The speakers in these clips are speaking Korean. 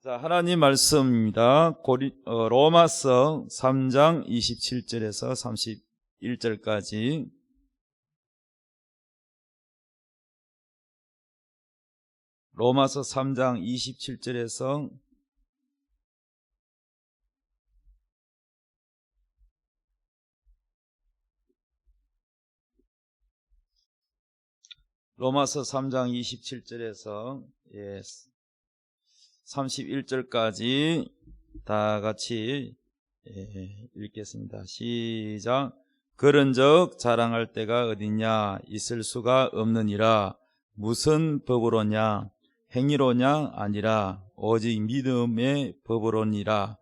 자, 하나님 말씀입니다. 로마서 3장 27절에서 31절까지. 로마서 3장 27절에서 31절까지 다 같이 읽겠습니다. 시작. 그런즉 자랑할 때가 어디냐? 있을 수가 없느니라. 무슨 법으로냐? 행위로냐? 아니라 오직 믿음의 법으로니라.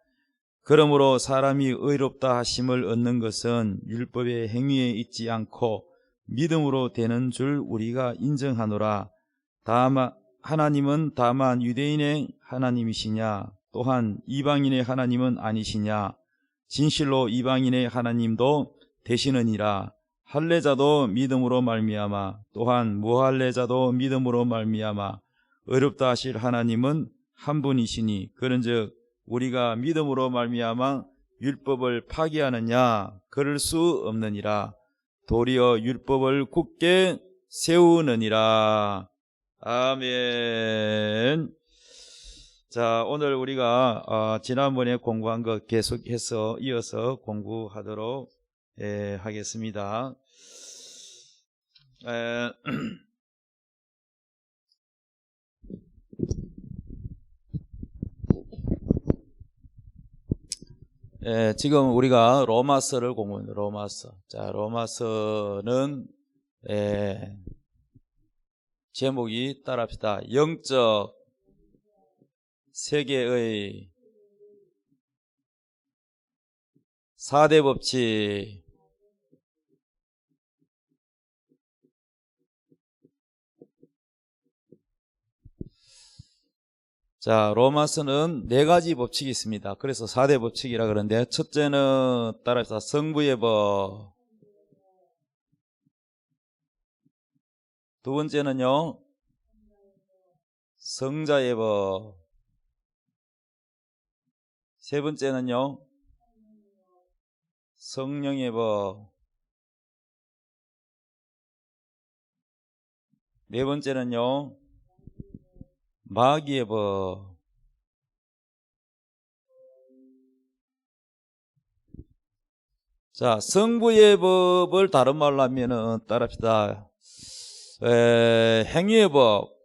그러므로 사람이 의롭다 하심을 얻는 것은 율법의 행위에 있지 않고 믿음으로 되는 줄 우리가 인정하노라. 하나님은 다만 유대인의 하나님이시냐? 또한 이방인의 하나님은 아니시냐? 진실로 이방인의 하나님도 되시느니라. 할례자도 믿음으로 말미암아 또한 무할례자도 믿음으로 말미암아 의롭다 하실 하나님은 한 분이시니 그런즉 우리가 믿음으로 말미암아 율법을 파기하느냐? 그럴 수 없느니라. 도리어 율법을 굳게 세우느니라. 아멘. 자, 오늘 우리가 지난번에 공부한 것 계속해서 이어서 공부하도록 하겠습니다. 지금 우리가 로마서를 공부합니다. 로마서. 자, 로마서는 제목이 따라합시다. 영적 세계의 4대 법칙. 자, 로마서는 4가지 법칙이 있습니다. 그래서 4대 법칙이라 그러는데, 첫째는 따라합시다. 성부의 법. 두 번째는요, 성자의 법. 세 번째는요, 성령의 법. 네 번째는요, 마귀의 법. 자, 성부의 법을 다른 말로 하면은 따라합시다. 행위의 법,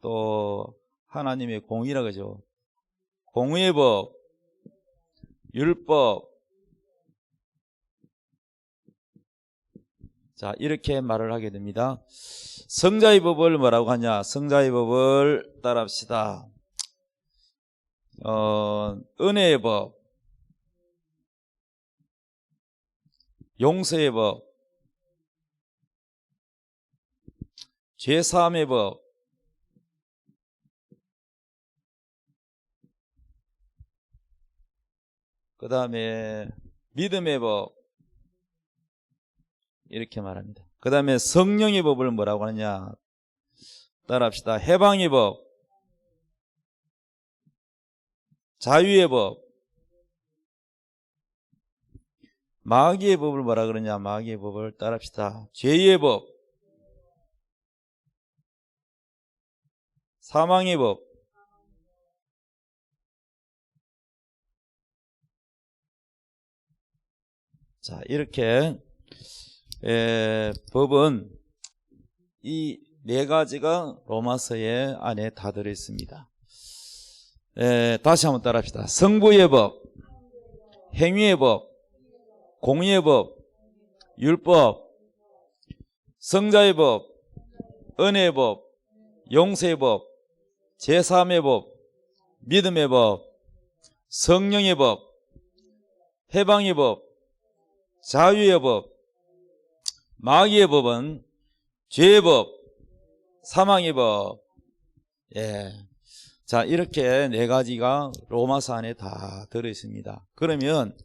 또 하나님의 공의라 그러죠. 공의의 법, 율법. 자, 이렇게 말을 하게 됩니다. 성자의 법을 뭐라고 하냐? 성자의 법을 따라합시다. 은혜의 법, 용서의 법, 죄사함의 법, 그 다음에 믿음의 법, 이렇게 말합니다. 그 다음에 성령의 법을 뭐라고 하느냐? 따라합시다. 해방의 법, 자유의 법. 마귀의 법을 뭐라 그러냐? 마귀의 법을 따라합시다. 죄의 법, 사망의 법, 자, 이렇게 법은 이 4가지가 로마서의 안에 다 들어있습니다. 다시 한번 따라합시다. 성부의 법, 행위의 법, 공의의 법, 율법, 성자의 법, 은혜의 법, 용서의 법, 제사함의 법, 믿음의 법, 성령의 법, 해방의 법, 자유의 법. 마귀의 법은 죄의 법, 사망의 법. 자, 이렇게 4가지가 로마서 안에 다 들어있습니다. 그러면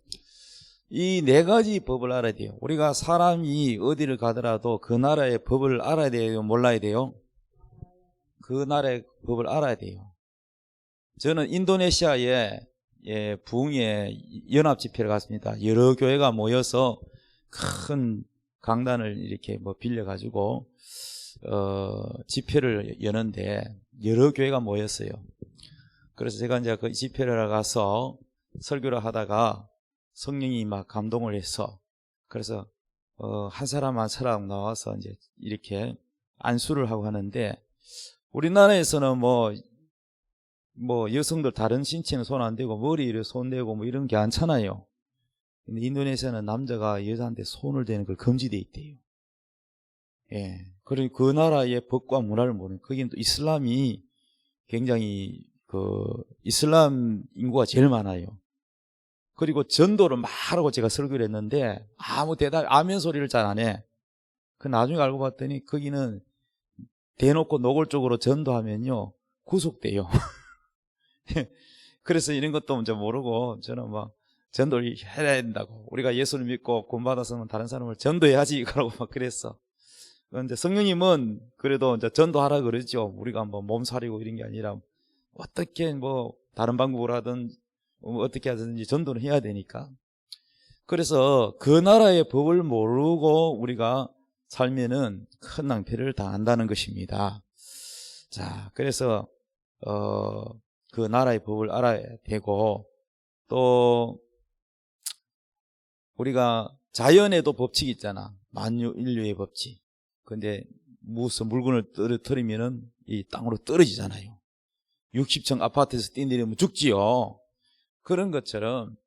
이 4가지 법을 알아야 돼요. 우리가 사람이 어디를 가더라도 그 나라의 법을 알아야 돼요? 몰라야 돼요? 그 나라의 법을 알아야 돼요. 저는 인도네시아의 부흥회 연합 집회를 갔습니다. 여러 교회가 모여서 큰 강단을 이렇게 뭐 빌려가지고 집회를 여는데 여러 교회가 모였어요. 그래서 제가 이제 그 집회를 가서 설교를 하다가 성령이 막 감동을 해서 그래서 한 사람 한 사람 나와서 이제 이렇게 안수를 하고 하는데 우리나라에서는 뭐 여성들 다른 신체는 손 안 대고 머리에 손 대고 뭐 이런 게 않잖아요. 근데 인도네시아는 남자가 여자한테 손을 대는 걸 금지돼 있대요. 예. 그리고 그 나라의 법과 문화를 모르는, 거기는 또 이슬람이 굉장히 이슬람 인구가 제일 많아요. 그리고 전도를 막 하라고 제가 설교를 했는데 아무 대답, 아멘 소리를 잘 안 해. 그 나중에 알고 봤더니 거기는 대놓고 노골적으로 전도하면요 구속돼요. 그래서 이런 것도 먼저 모르고 저는 막 전도를 해야 된다고, 우리가 예수를 믿고 구원받았으면 다른 사람을 전도해야지 그러고 막 그랬어. 그런데 성령님은 그래도 이제 전도하라 그러죠. 우리가 뭐 몸살이고 이런 게 아니라 어떻게 뭐 다른 방법을 하든 어떻게 하든지 전도를 해야 되니까. 그래서 그 나라의 법을 모르고 우리가 살면은 큰 낭패를 당한다는 것입니다. 자, 그래서 그 나라의 법을 알아야 되고, 또 우리가 자연에도 법칙이 있잖아. 만유인류의 법칙. 근데 무슨 물건을 떨어뜨리면은 이 땅으로 떨어지잖아요. 60층 아파트에서 뛰내리면 죽지요. 그런 것처럼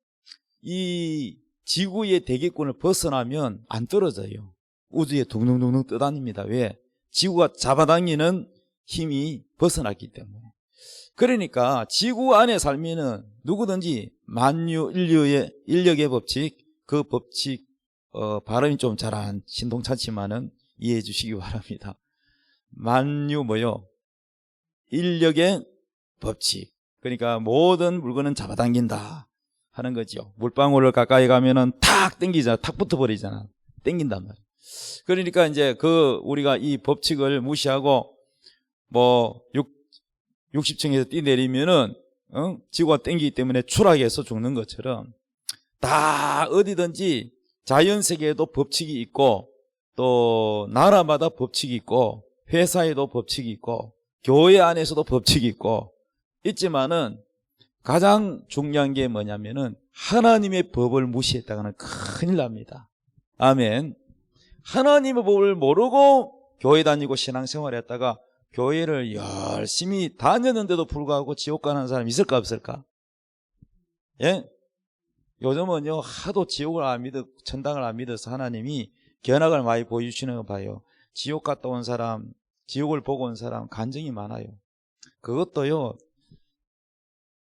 이 지구의 대기권을 벗어나면 안 떨어져요. 우주에 둥둥둥둥 떠다닙니다. 왜? 지구가 잡아당기는 힘이 벗어났기 때문에. 그러니까 지구 안에 살면은 누구든지 만유인류의 인력의 법칙, 그 법칙 발음이 좀 잘 안 신동찮지만은 이해해 주시기 바랍니다. 만유 인력의 법칙. 그러니까 모든 물건은 잡아당긴다 하는 거죠. 물방울을 가까이 가면은 탁 당기잖아. 탁 붙어버리잖아. 당긴단 말이에요. 그러니까 이제 우리가 이 법칙을 무시하고 뭐 60층에서 뛰내리면은 지구가 당기기 때문에 추락해서 죽는 것처럼 다 어디든지 자연 세계에도 법칙이 있고, 또 나라마다 법칙이 있고, 회사에도 법칙이 있고, 교회 안에서도 법칙이 있고 있지만은 가장 중요한 게 뭐냐면은 하나님의 법을 무시했다가는 큰일 납니다. 아멘. 하나님의 법을 모르고 교회 다니고 신앙생활 했다가 교회를 열심히 다녔는데도 불구하고 지옥 가는 사람 있을까 없을까? 예? 요즘은요 하도 지옥을 안 믿어, 천당을 안 믿어서 하나님이 견학을 많이 보여주시는 거 봐요. 지옥 갔다 온 사람, 지옥을 보고 온 사람 간증이 많아요. 그것도요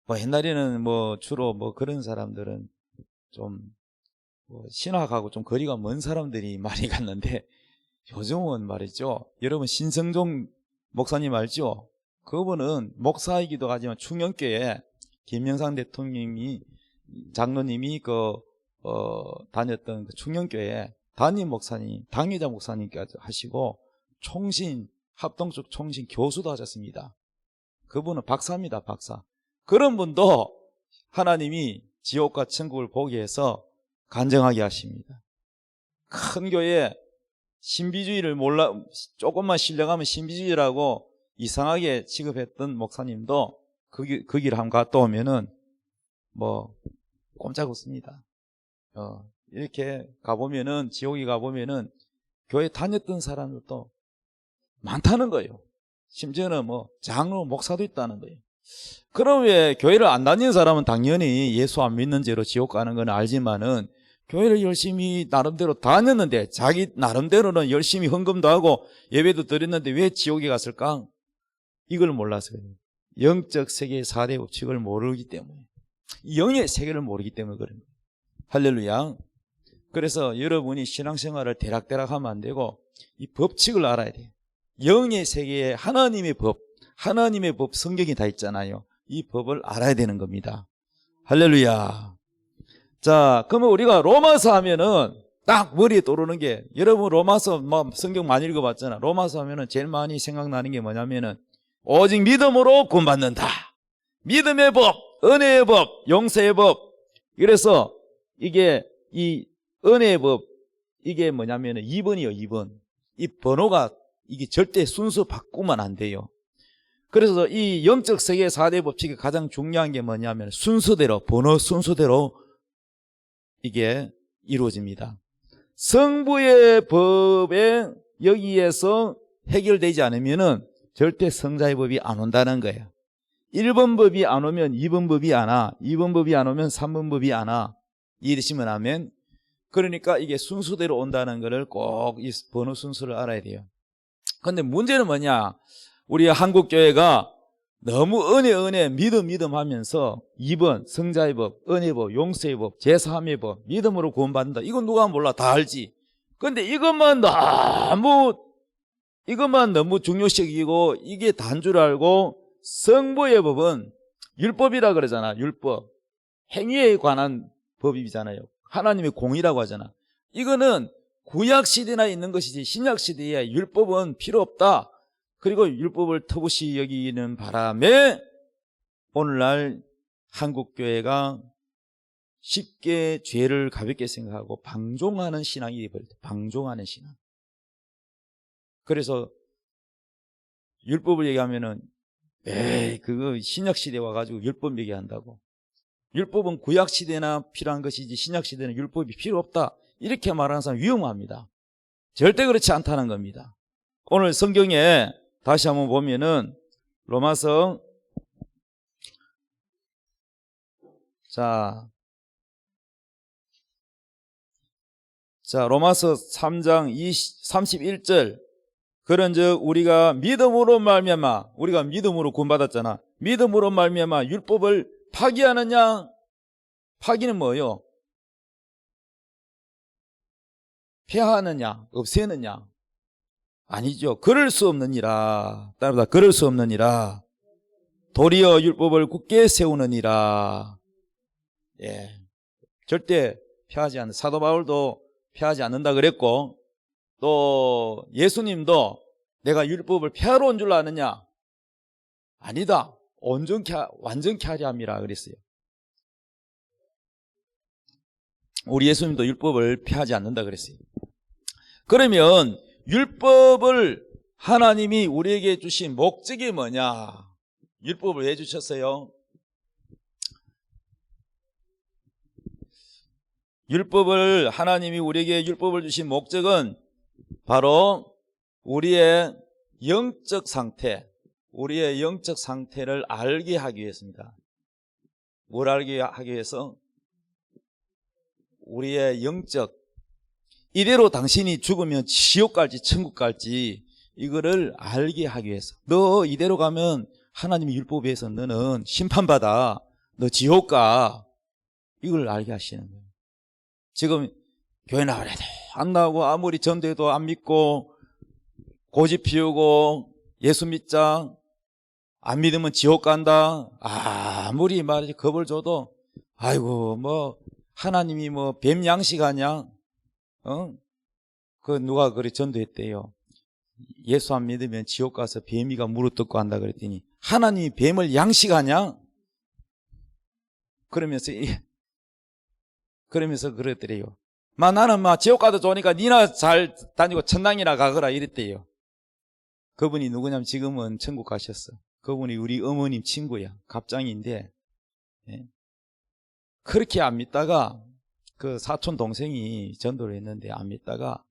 뭐 옛날에는 뭐 주로 뭐 그런 사람들은 좀 뭐 신학하고 좀 거리가 먼 사람들이 많이 갔는데 요즘은 말이죠, 여러분 신성종 목사님 알죠? 그분은 목사이기도 하지만 충영교회 김영삼 대통령이 장로님이 다녔던 그 충영교회 담임 목사님, 당회자 목사님까지 하시고 총신, 합동적 총신 교수도 하셨습니다. 그분은 박사입니다, 박사. 그런 분도 하나님이 지옥과 천국을 보게 해서 간증하게 하십니다. 큰 교회 신비주의를 조금만 신령하면 신비주의라고 이상하게 취급했던 목사님도 그 길을 한번 갔다 오면은 뭐 꼼짝 없습니다. 이렇게 가보면은, 지옥에 가보면은 교회 다녔던 사람들도 많다는 거예요. 심지어는 뭐 장로, 목사도 있다는 거예요. 그럼 왜 교회를 안 다니는 사람은 당연히 예수 안 믿는 죄로 지옥 가는 건 알지만은 교회를 열심히 나름대로 다녔는데 자기 나름대로는 열심히 헌금도 하고 예배도 드렸는데 왜 지옥에 갔을까? 이걸 몰라서 그래요. 영적 세계의 4대 법칙을 모르기 때문에, 영의 세계를 모르기 때문에 그런 거예요. 할렐루야. 그래서 여러분이 신앙생활을 대락대락하면 안 되고 이 법칙을 알아야 돼요. 영의 세계에 하나님의 법 성경이 다 있잖아요. 이 법을 알아야 되는 겁니다. 할렐루야. 자, 그러면 우리가 로마서 하면은 딱 머리에 떠오르는 게, 여러분 로마서 뭐 성경 많이 읽어봤잖아. 로마서 하면은 제일 많이 생각나는 게 뭐냐면은 오직 믿음으로 구원받는다. 믿음의 법, 은혜의 법, 용서의 법. 그래서 이게 이 은혜의 법, 이게 뭐냐면 2번이요, 2번. 이 번호가 이게 절대 순서 바꾸면 안 돼요. 그래서 이 영적 세계 4대 법칙이 가장 중요한 게 뭐냐면 순서대로, 번호 순서대로 이게 이루어집니다. 성부의 법에 여기에서 해결되지 않으면은 절대 성자의 법이 안 온다는 거예요. 1번 법이 안 오면 2번 법이 안 와. 2번 법이 안 오면 3번 법이 안 와. 이해되시면 아멘. 그러니까 이게 순서대로 온다는 것을 꼭 이 번호 순서를 알아야 돼요. 근데 문제는 뭐냐? 우리 한국교회가 너무 은혜 믿음 하면서 2번 성자의 법, 은혜의 법, 용서의 법, 제사함의 법, 믿음으로 구원받는다. 이건 누가 몰라, 다 알지. 근데 이것만 너무 중요시기고 이게 단 줄 알고 성부의 법은 율법이라 그러잖아. 율법, 행위에 관한 법이잖아요. 하나님의 공의라고 하잖아. 이거는 구약시대나 있는 것이지 신약시대에 율법은 필요 없다. 그리고 율법을 터부시 여기는 바람에 오늘날 한국교회가 쉽게 죄를 가볍게 생각하고 방종하는 신앙이 되어버렸다. 방종하는 신앙. 그래서 율법을 얘기하면은 그거 신약시대 와가지고 율법 얘기한다고. 율법은 구약시대나 필요한 것이지 신약시대는 율법이 필요 없다. 이렇게 말하는 사람 위험합니다. 절대 그렇지 않다는 겁니다. 오늘 성경에 다시 한번 보면은 로마서 자 로마서 3장 31절 그런즉 우리가 믿음으로 말미암아 우리가 믿음으로 구원받았잖아. 믿음으로 말미암아 율법을 파기하느냐? 파기는 뭐예요? 폐하느냐? 없애느냐? 아니죠. 그럴 수 없느니라. 따라다 그럴 수 없느니라. 도리어 율법을 굳게 세우느니라. 예, 절대 폐하지 않는. 사도 바울도 폐하지 않는다 그랬고 또 예수님도 내가 율법을 폐하러 온 줄 아느냐? 아니다. 완전케 하려 함이라 그랬어요. 우리 예수님도 율법을 폐하지 않는다 그랬어요. 그러면 율법을 하나님이 우리에게 주신 목적이 뭐냐? 율법을 왜 주셨어요? 율법을 하나님이 우리에게 율법을 주신 목적은 바로 우리의 영적 상태를 알게 하기 위해서입니다. 뭘 알게 하기 위해서? 우리의 영적, 이대로 당신이 죽으면 지옥 갈지 천국 갈지 이거를 알게 하기 위해서. 너 이대로 가면 하나님의 율법에 의해서 너는 심판받아. 너 지옥 가. 이걸 알게 하시는 거예요. 지금 교회 나가야 돼. 안 나오고 아무리 전도해도 안 믿고 고집 피우고 예수 믿자. 안 믿으면 지옥 간다. 아무리 말이지 겁을 줘도 아이고 뭐 하나님이 뭐 뱀 양식하냐? 그 누가 그래 전도했대요. 예수 안 믿으면 지옥 가서 뱀이가 물어뜯고 한다 그랬더니 하나님이 뱀을 양식하냐? 그러면서 그랬더래요. 나는 지옥 가도 좋으니까 니나 잘 다니고 천당이나 가거라 이랬대요. 그분이 누구냐면 지금은 천국 가셨어. 그분이 우리 어머님 친구야. 갑장인데 그렇게 안 믿다가 그 사촌 동생이 전도를 했는데 안 믿다가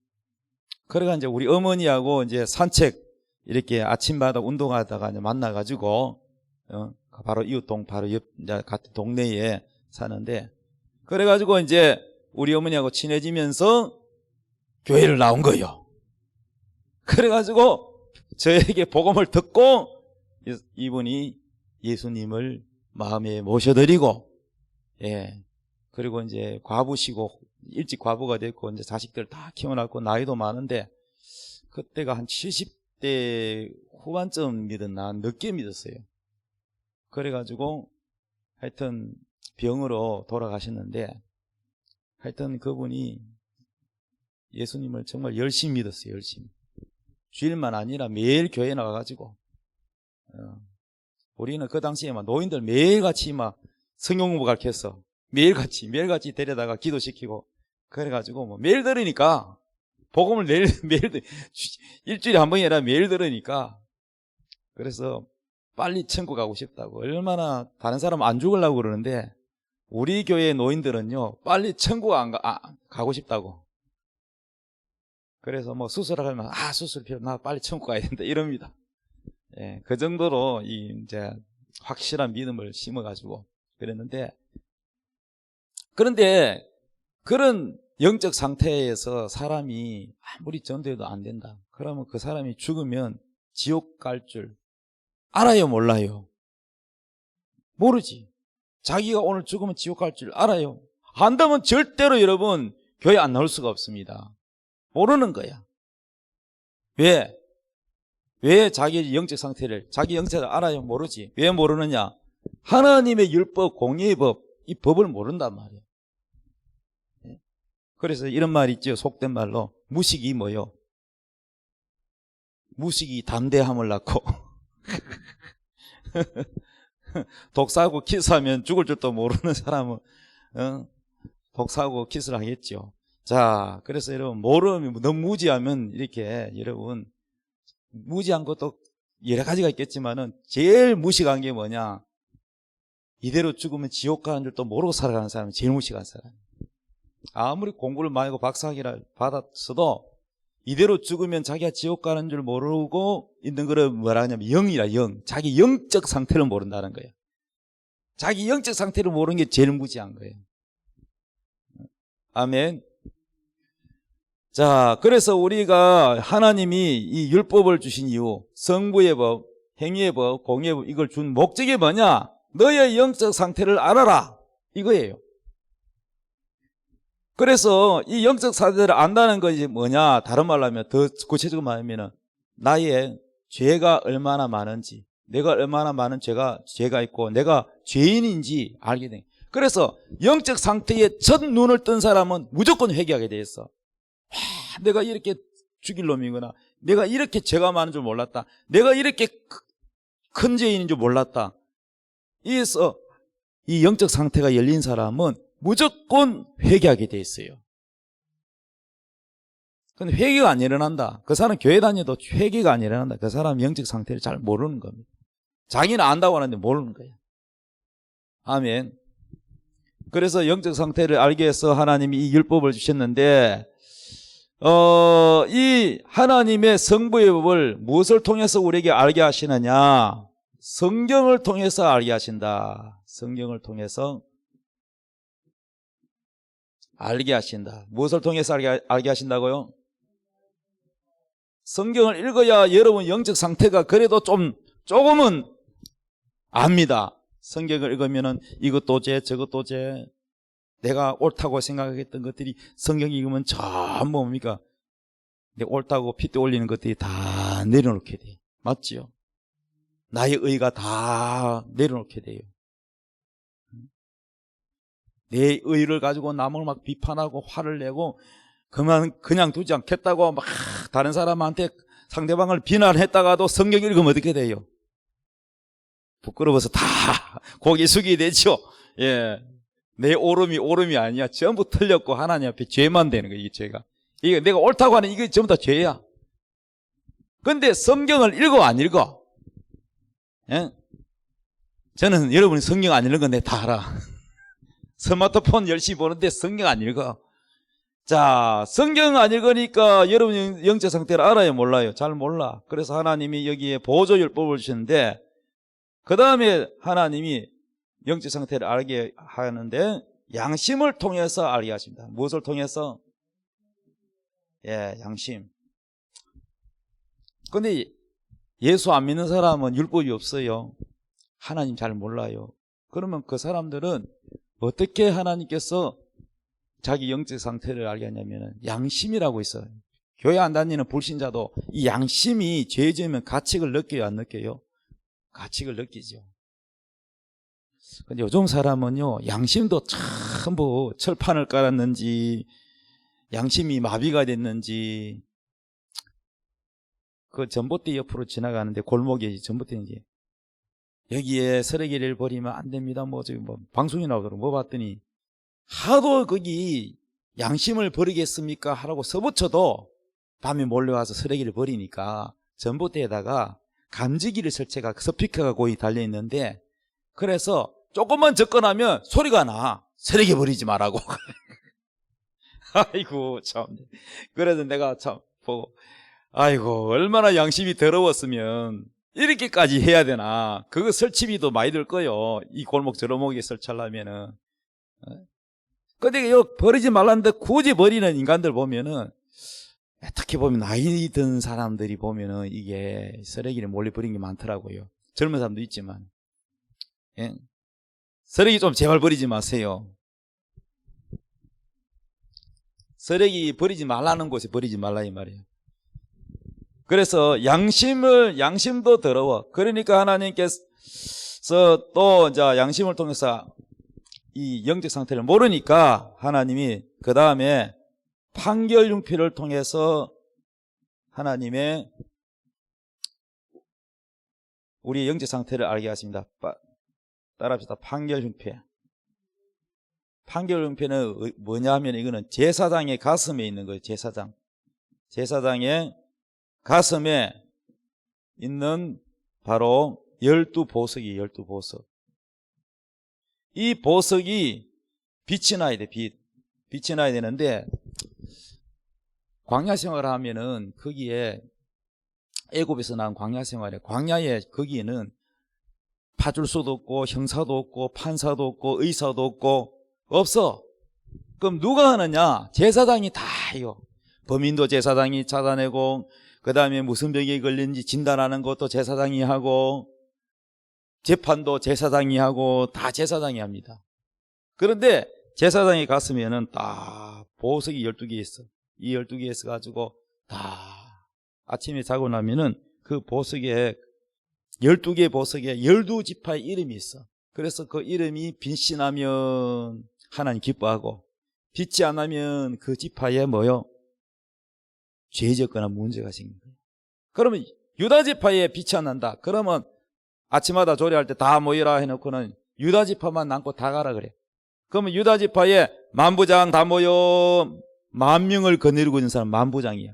그래가 이제 우리 어머니하고 이제 산책 이렇게 아침마다 운동하다가 이제 만나가지고 바로 이웃동 바로 옆 같은 동네에 사는데 그래가지고 이제 우리 어머니하고 친해지면서 교회를 나온 거예요. 그래가지고 저에게 복음을 듣고 이분이 예수님을 마음에 모셔드리고 그리고 이제 과부시고 일찍 과부가 됐고 이제 자식들 다 키워놨고 나이도 많은데 그때가 한 70대 후반쯤 믿었나 늦게 믿었어요. 그래가지고 하여튼 병으로 돌아가셨는데 하여튼 그분이 예수님을 정말 열심히 믿었어요. 열심히. 주일만 아니라 매일 교회 나가가지고 우리는 그 당시에 막 노인들 매일같이 막 성경 공부 가르쳤어. 매일같이 데려다가 기도시키고 그래가지고 뭐 매일 들으니까 복음을 매일 일주일에 한 번이 아니라 매일 들으니까 그래서 빨리 천국 가고 싶다고. 얼마나 다른 사람 안 죽으려고 그러는데 우리 교회 노인들은요 빨리 천국 가고 싶다고. 그래서 뭐 수술하면 수술 필요 나 빨리 천국 가야 된다 이럽니다. 예, 그 정도로 이제 확실한 믿음을 심어가지고 그랬는데, 그런데 그런 영적 상태에서 사람이 아무리 전도해도 안 된다. 그러면 그 사람이 죽으면 지옥 갈 줄 알아요, 몰라요? 모르지. 자기가 오늘 죽으면 지옥 갈 줄 알아요. 안다면 절대로 여러분 교회 안 나올 수가 없습니다. 모르는 거야. 왜 자기 영적 상태를, 자기 영적을 알아요? 모르지. 왜 모르느냐? 하나님의 율법, 공의의 법, 이 법을 모른단 말이에요. 그래서 이런 말이 있죠. 속된 말로 무식이 뭐요? 무식이 담대함을 낳고 독사하고 키스하면 죽을 줄도 모르는 사람은 독사하고 키스를 하겠죠. 자, 그래서 여러분 모름이 너무 무지하면 이렇게 여러분 무지한 것도 여러 가지가 있겠지만은 제일 무식한 게 뭐냐? 이대로 죽으면 지옥 가는 줄도 모르고 살아가는 사람이 제일 무식한 사람. 아무리 공부를 많이 하고 박사학위를 받았어도 이대로 죽으면 자기가 지옥 가는 줄 모르고 있는 거를 뭐라 하냐면 영이라 영. 자기 영적 상태를 모른다는 거예요. 자기 영적 상태를 모르는 게 제일 무지한 거예요. 아멘. 자, 그래서 우리가 하나님이 이 율법을 주신 이유, 성부의 법, 행위의 법, 공의의 법, 이걸 준 목적이 뭐냐? 너의 영적 상태를 알아라, 이거예요. 그래서 이 영적 상태를 안다는 것이 뭐냐? 다른 말로 하면, 더 구체적으로 말하면 나의 죄가 얼마나 많은지, 내가 얼마나 많은 죄가 있고 내가 죄인인지 알게 돼. 그래서 영적 상태에 첫 눈을 뜬 사람은 무조건 회개하게 돼 있어. 내가 이렇게 죽일 놈이구나, 내가 이렇게 죄가 많은 줄 몰랐다, 내가 이렇게 큰 죄인인 줄 몰랐다. 이래서 이 영적 상태가 열린 사람은 무조건 회개하게 돼 있어요. 근데 회개가 안 일어난다. 그 사람 교회 다녀도 회개가 안 일어난다. 그 사람 영적 상태를 잘 모르는 겁니다. 자기는 안다고 하는데 모르는 거예요. 아멘. 그래서 영적 상태를 알기 위해서 하나님이 이 율법을 주셨는데, 이 하나님의 성부의 법을 무엇을 통해서 우리에게 알게 하시느냐? 성경을 통해서 알게 하신다. 성경을 통해서 알게 하신다. 무엇을 통해서 알게 하신다고요? 성경을 읽어야 여러분 영적 상태가 그래도 조금은 압니다. 성경을 읽으면은 이것도 죄, 저것도 죄, 내가 옳다고 생각했던 것들이 성경 읽으면 전부 뭡니까? 내가 옳다고 핏대 올리는 것들이 다 내려놓게 돼요. 맞지요? 나의 의가 다 내려놓게 돼요. 내 의를 가지고 남을 막 비판하고 화를 내고 그냥 두지 않겠다고 막 다른 사람한테 상대방을 비난했다가도 성경 읽으면 어떻게 돼요? 부끄러워서 다 고개 숙이게 되죠. 예. 내 오름이 아니야. 전부 틀렸고 하나님 앞에 죄만 되는 거예요. 이 죄가. 이게 내가 옳다고 하는 이게 전부 다 죄야. 근데 성경을 읽어 안 읽어? 예? 저는 여러분이 성경 안 읽는 건 내가 다 알아. 스마트폰 열심히 보는데 성경 안 읽어. 자, 성경 안 읽으니까 여러분 영적 상태를 알아요, 몰라요? 잘 몰라. 그래서 하나님이 여기에 보조율법을 주셨는데, 그 다음에 하나님이 영적 상태를 알게 하는데 양심을 통해서 알게 하십니다. 무엇을 통해서? 예, 양심. 근데 예수 안 믿는 사람은 율법이 없어요. 하나님 잘 몰라요. 그러면 그 사람들은 어떻게 하나님께서 자기 영적 상태를 알게 하냐면 양심이라고 있어요. 교회 안 다니는 불신자도 이 양심이 죄 지으면 가책을 느껴요, 안 느껴요? 가책을 느끼죠. 근데 요즘 사람은요, 양심도 전부 철판을 깔았는지, 양심이 마비가 됐는지, 그 전봇대 옆으로 지나가는데 골목에 전봇대인지, 여기에 쓰레기를 버리면 안 됩니다. 뭐 지금 뭐 방송이 나오더라고. 뭐 봤더니 하도 거기 양심을 버리겠습니까 하라고 써붙여도 밤에 몰려와서 쓰레기를 버리니까 전봇대에다가 감지기를 설치가 스피커가 거의 달려있는데, 그래서 조금만 접근하면 소리가 나. 쓰레기 버리지 말라고. 아이고 참. 그래서 내가 참 보고, 아이고 얼마나 양심이 더러웠으면 이렇게까지 해야 되나. 그거 설치비도 많이 들 거요. 이 골목 저골목에 설치하려면은. 근데 이거 버리지 말라는데 굳이 버리는 인간들 보면은, 어떻게 보면 나이 든 사람들이 보면은 이게 쓰레기를 몰래 버린 게 많더라고요. 젊은 사람도 있지만. 예? 쓰레기 좀 제발 버리지 마세요. 쓰레기 버리지 말라는 곳에 버리지 말라 이 말이에요. 그래서 양심도 더러워. 그러니까 하나님께서 또 이제 양심을 통해서 이 영적 상태를 모르니까 하나님이 그 다음에 판결융표를 통해서 하나님의 우리의 영적 상태를 알게 하십니다. 따라합시다. 판결융표. 판결융표는 뭐냐 하면 이거는 제사장의 가슴에 있는 거예요. 제사장의 가슴에 있는 바로 12보석이에요. 12보석. 이 보석이 빛이 나야 돼. 빛이 나야 되는데, 광야 생활을 하면은 거기에 애굽에서 나온 광야 생활에, 광야에 거기에는 파출소도 없고 형사도 없고 판사도 없고 의사도 없고 없어. 그럼 누가 하느냐? 제사장이 다 해요. 범인도 제사장이 찾아내고, 그 다음에 무슨 병에 걸린지 진단하는 것도 제사장이 하고, 재판도 제사장이 하고, 다 제사장이 합니다. 그런데 제사장이 갔으면은 딱 보석이 12개 있어. 이 12개 있어가지고 다 아침에 자고 나면은 그 보석에 12개 보석에 12지파의 이름이 있어. 그래서 그 이름이 빛이 나면 하나님 기뻐하고, 빛이 안 나면 그 지파에 뭐요? 죄 짓거나 문제가 생긴 거예요. 그러면 유다 지파에 빛이 안 난다. 그러면 아침마다 조리할 때 다 모이라 해놓고는 유다 지파만 남고 다 가라 그래. 그러면 유다 지파에 만부장 다 모여 10,000명을 거느리고 있는 사람 만부장이야.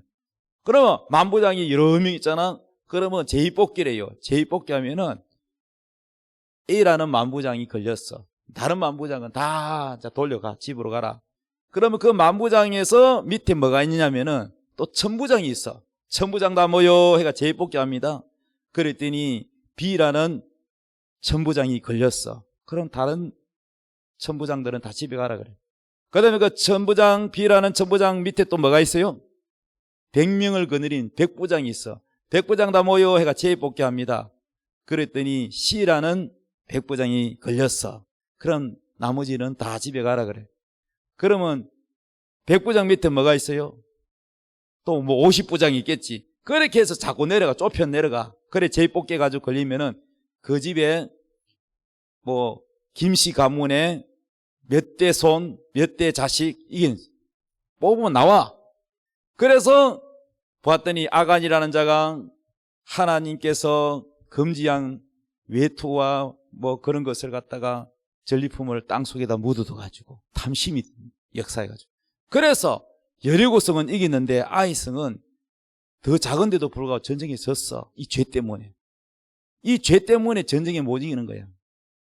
그러면 만부장이 여러 명 있잖아. 그러면 제2뽑기래요. 제2뽑기 하면은 A라는 만부장이 걸렸어. 다른 만부장은 다 돌려가. 집으로 가라. 그러면 그 만부장에서 밑에 뭐가 있느냐면은 또 천부장이 있어. 천부장 다 모여 해가 제2뽑기 합니다. 그랬더니 B라는 천부장이 걸렸어. 그럼 다른 천부장들은 다 집에 가라 그래. 그 다음에 그 천부장, B라는 천부장 밑에 또 뭐가 있어요? 100명을 거느린 백부장이 있어. 백부장 다 모여 해가 제2뽑기 합니다. 그랬더니 C라는 백부장이 걸렸어. 그럼 나머지는 다 집에 가라 그래. 그러면 백부장 밑에 뭐가 있어요? 또 뭐 50부장이 있겠지. 그렇게 해서 자꾸 내려가, 좁혀 내려가. 그래 제2뽑기 해가지고 걸리면은 그 집에 뭐 김씨 가문에 몇 대 손, 몇 대 자식, 이게 뽑으면 나와. 그래서 보았더니 아간이라는 자가 하나님께서 금지한 외투와 뭐 그런 것을 갖다가 전리품을 땅 속에다 묻어둬가지고 탐심이 역사해가지고, 그래서 여리고성은 이겼는데 아이성은 더 작은데도 불구하고 전쟁에 졌어. 이 죄 때문에. 이 죄 때문에 전쟁에 못 이기는 거야.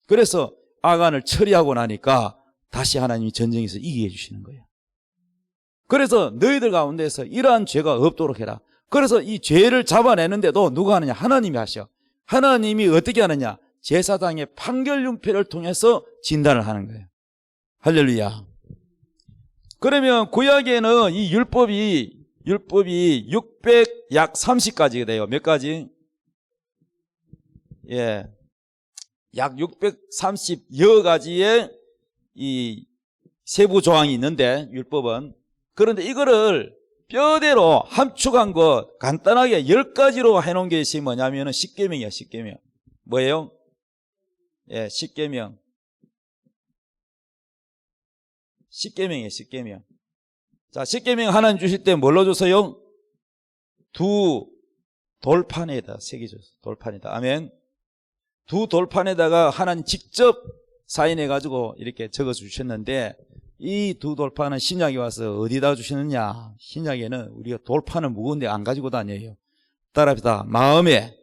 그래서 아간을 처리하고 나니까 다시 하나님이 전쟁에서 이기게 해주시는 거예요. 그래서 너희들 가운데서 이러한 죄가 없도록 해라. 그래서 이 죄를 잡아내는데도 누가 하느냐? 하나님이 하셔. 하나님이 어떻게 하느냐? 제사장의 판결융표를 통해서 진단을 하는 거예요. 할렐루야. 그러면 구약에는 이 율법이 600약 30가지가 돼요. 몇 가지? 예. 약 630여 가지의 이 세부 조항이 있는데, 율법은. 그런데 이거를 뼈대로 함축한 것 간단하게 10가지로 해놓은 것이 뭐냐면은 십계명이야. 십계명. 뭐예요? 예, 십계명. 십계명이에요. 십계명. 자, 십계명 하나님 주실 때 뭘로 줬어요? 두 돌판에다 새겨줬어. 돌판에다. 아멘. 두 돌판에다가 하나님 직접 사인해가지고 이렇게 적어 주셨는데, 이 두 돌판은 신약에 와서 어디다 주시느냐? 신약에는 우리가 돌판은 무거운데 안 가지고 다녀요. 따라합시다. 마음에,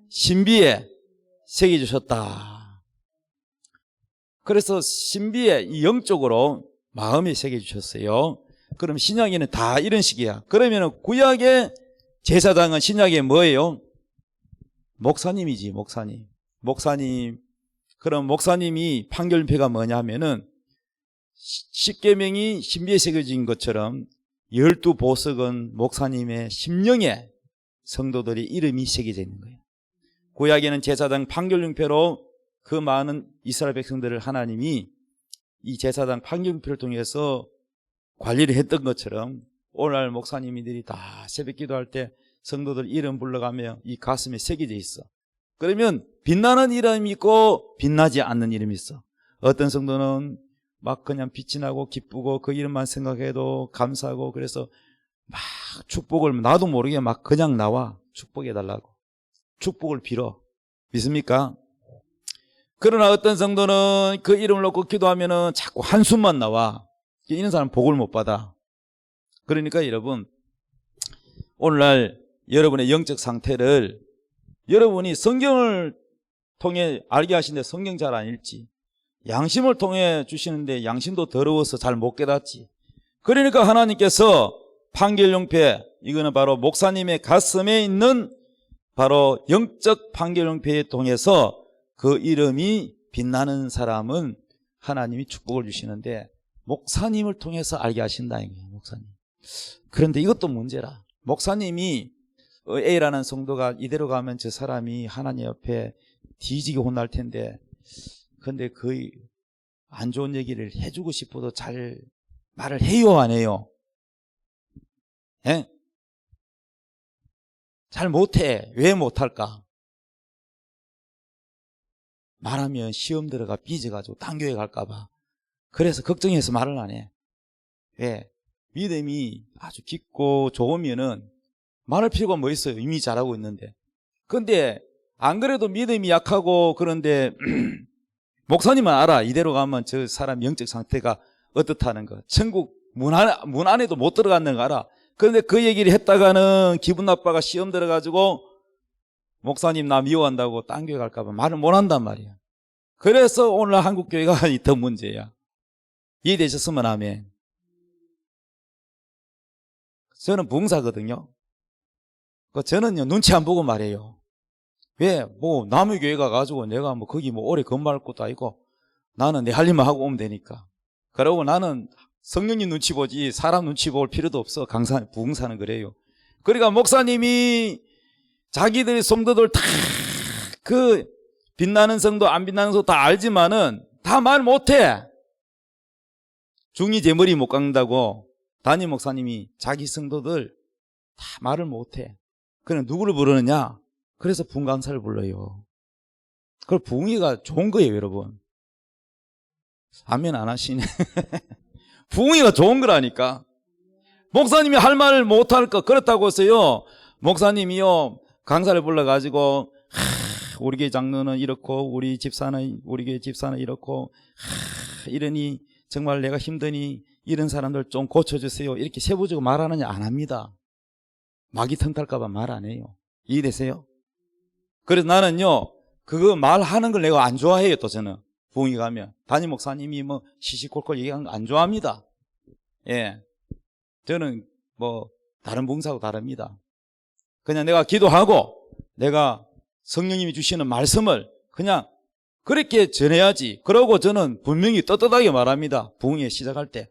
신비에 새겨주셨다. 그래서 신비에 영적으로 마음에 새겨주셨어요. 그럼 신약에는 다 이런 식이야. 그러면 구약의 제사장은 신약에 뭐예요? 목사님이지, 목사님. 목사님. 그럼 목사님이 판결표가 뭐냐면은 십계명이 신비에 새겨진 것처럼 12보석은 목사님의 심령에 성도들의 이름이 새겨져 있는 거예요. 구약에는 제사장 판결표로 그 많은 이스라엘 백성들을 하나님이 이 제사장 판결표를 통해서 관리를 했던 것처럼 오늘날 목사님들이 다 새벽 기도할 때 성도들 이름 불러가며 이 가슴에 새겨져 있어. 그러면 빛나는 이름이 있고 빛나지 않는 이름이 있어. 어떤 성도는 막 그냥 빛이 나고 기쁘고 그 이름만 생각해도 감사하고, 그래서 막 축복을 나도 모르게 막 그냥 나와. 축복해달라고. 축복을 빌어. 믿습니까? 그러나 어떤 성도는 그 이름을 놓고 기도하면은 자꾸 한숨만 나와. 이런 사람은 복을 못 받아. 그러니까 여러분, 오늘날 여러분의 영적 상태를 여러분이 성경을 통해 알게 하시는데 성경 잘 안 읽지. 양심을 통해 주시는데 양심도 더러워서 잘 못 깨닫지. 그러니까 하나님께서 판결용패, 이거는 바로 목사님의 가슴에 있는 바로 영적 판결용패에 통해서 그 이름이 빛나는 사람은 하나님이 축복을 주시는데 목사님을 통해서 알게 하신다 이거예요. 목사님. 그런데 이것도 문제라. 목사님이 A라는 성도가 이대로 가면 저 사람이 하나님 옆에 뒤지게 혼날 텐데, 근데 그 안 좋은 얘기를 해주고 싶어도 잘 말을 해요, 안 해요? 예? 잘 못해. 왜 못할까? 말하면 시험 들어가 삐져가지고 딴 교회 갈까봐. 그래서 걱정해서 말을 안 해. 왜? 믿음이 아주 깊고 좋으면은 말할 필요가 뭐 있어요? 이미 잘하고 있는데. 근데 안 그래도 믿음이 약하고 그런데 목사님은 알아. 이대로 가면 저 사람 영적 상태가 어떻다는 거. 천국 문 안에도 못 들어갔는 거 알아. 그런데 그 얘기를 했다가는 기분 나빠가 시험 들어가지고 목사님 나 미워한다고 딴 교회 갈까봐 말을 못 한단 말이야. 그래서 오늘 한국 교회가 더 문제야. 이해되셨으면 아멘. 저는 부흥사거든요. 저는요 눈치 안 보고 말해요. 왜? 뭐 남의 교회 가가지고 내가 뭐 거기 뭐 오래 근무할 것도 아니고 나는 내 할 일만 하고 오면 되니까. 그러고 나는 성령님 눈치 보지 사람 눈치 볼 필요도 없어. 부흥사는 그래요. 그러니까 목사님이 자기들 성도들 다 그 빛나는 성도 안 빛나는 성도 다 알지만은 다 말 못해. 중이 제 머리 못 깎는다고 담임 목사님이 자기 성도들 다 말을 못해. 그럼 누구를 부르느냐? 그래서 부흥 강사를 불러요. 그걸 부흥이가 좋은 거예요, 여러분. 아멘 안 하시네. 부흥이가 좋은 거라니까. 목사님이 할 말을 못할 거 그렇다고 해서요. 목사님이요 강사를 불러가지고 우리 교회 장로는 이렇고 우리 교회 집사는 이렇고 이러니 정말 내가 힘드니 이런 사람들 좀 고쳐주세요. 이렇게 세부적으로 말하느냐? 안 합니다. 마귀 턴탈까봐 말 안 해요. 이해되세요? 그래서 나는요 그거 말하는 걸 내가 안 좋아해요. 또 저는 부흥이 가면 담임 목사님이 뭐 시시콜콜 얘기하는 거 안 좋아합니다. 예, 저는 뭐 다른 부흥사하고 다릅니다. 그냥 내가 기도하고 내가 성령님이 주시는 말씀을 그냥 그렇게 전해야지. 그러고 저는 분명히 떳떳하게 말합니다. 부흥회 시작할 때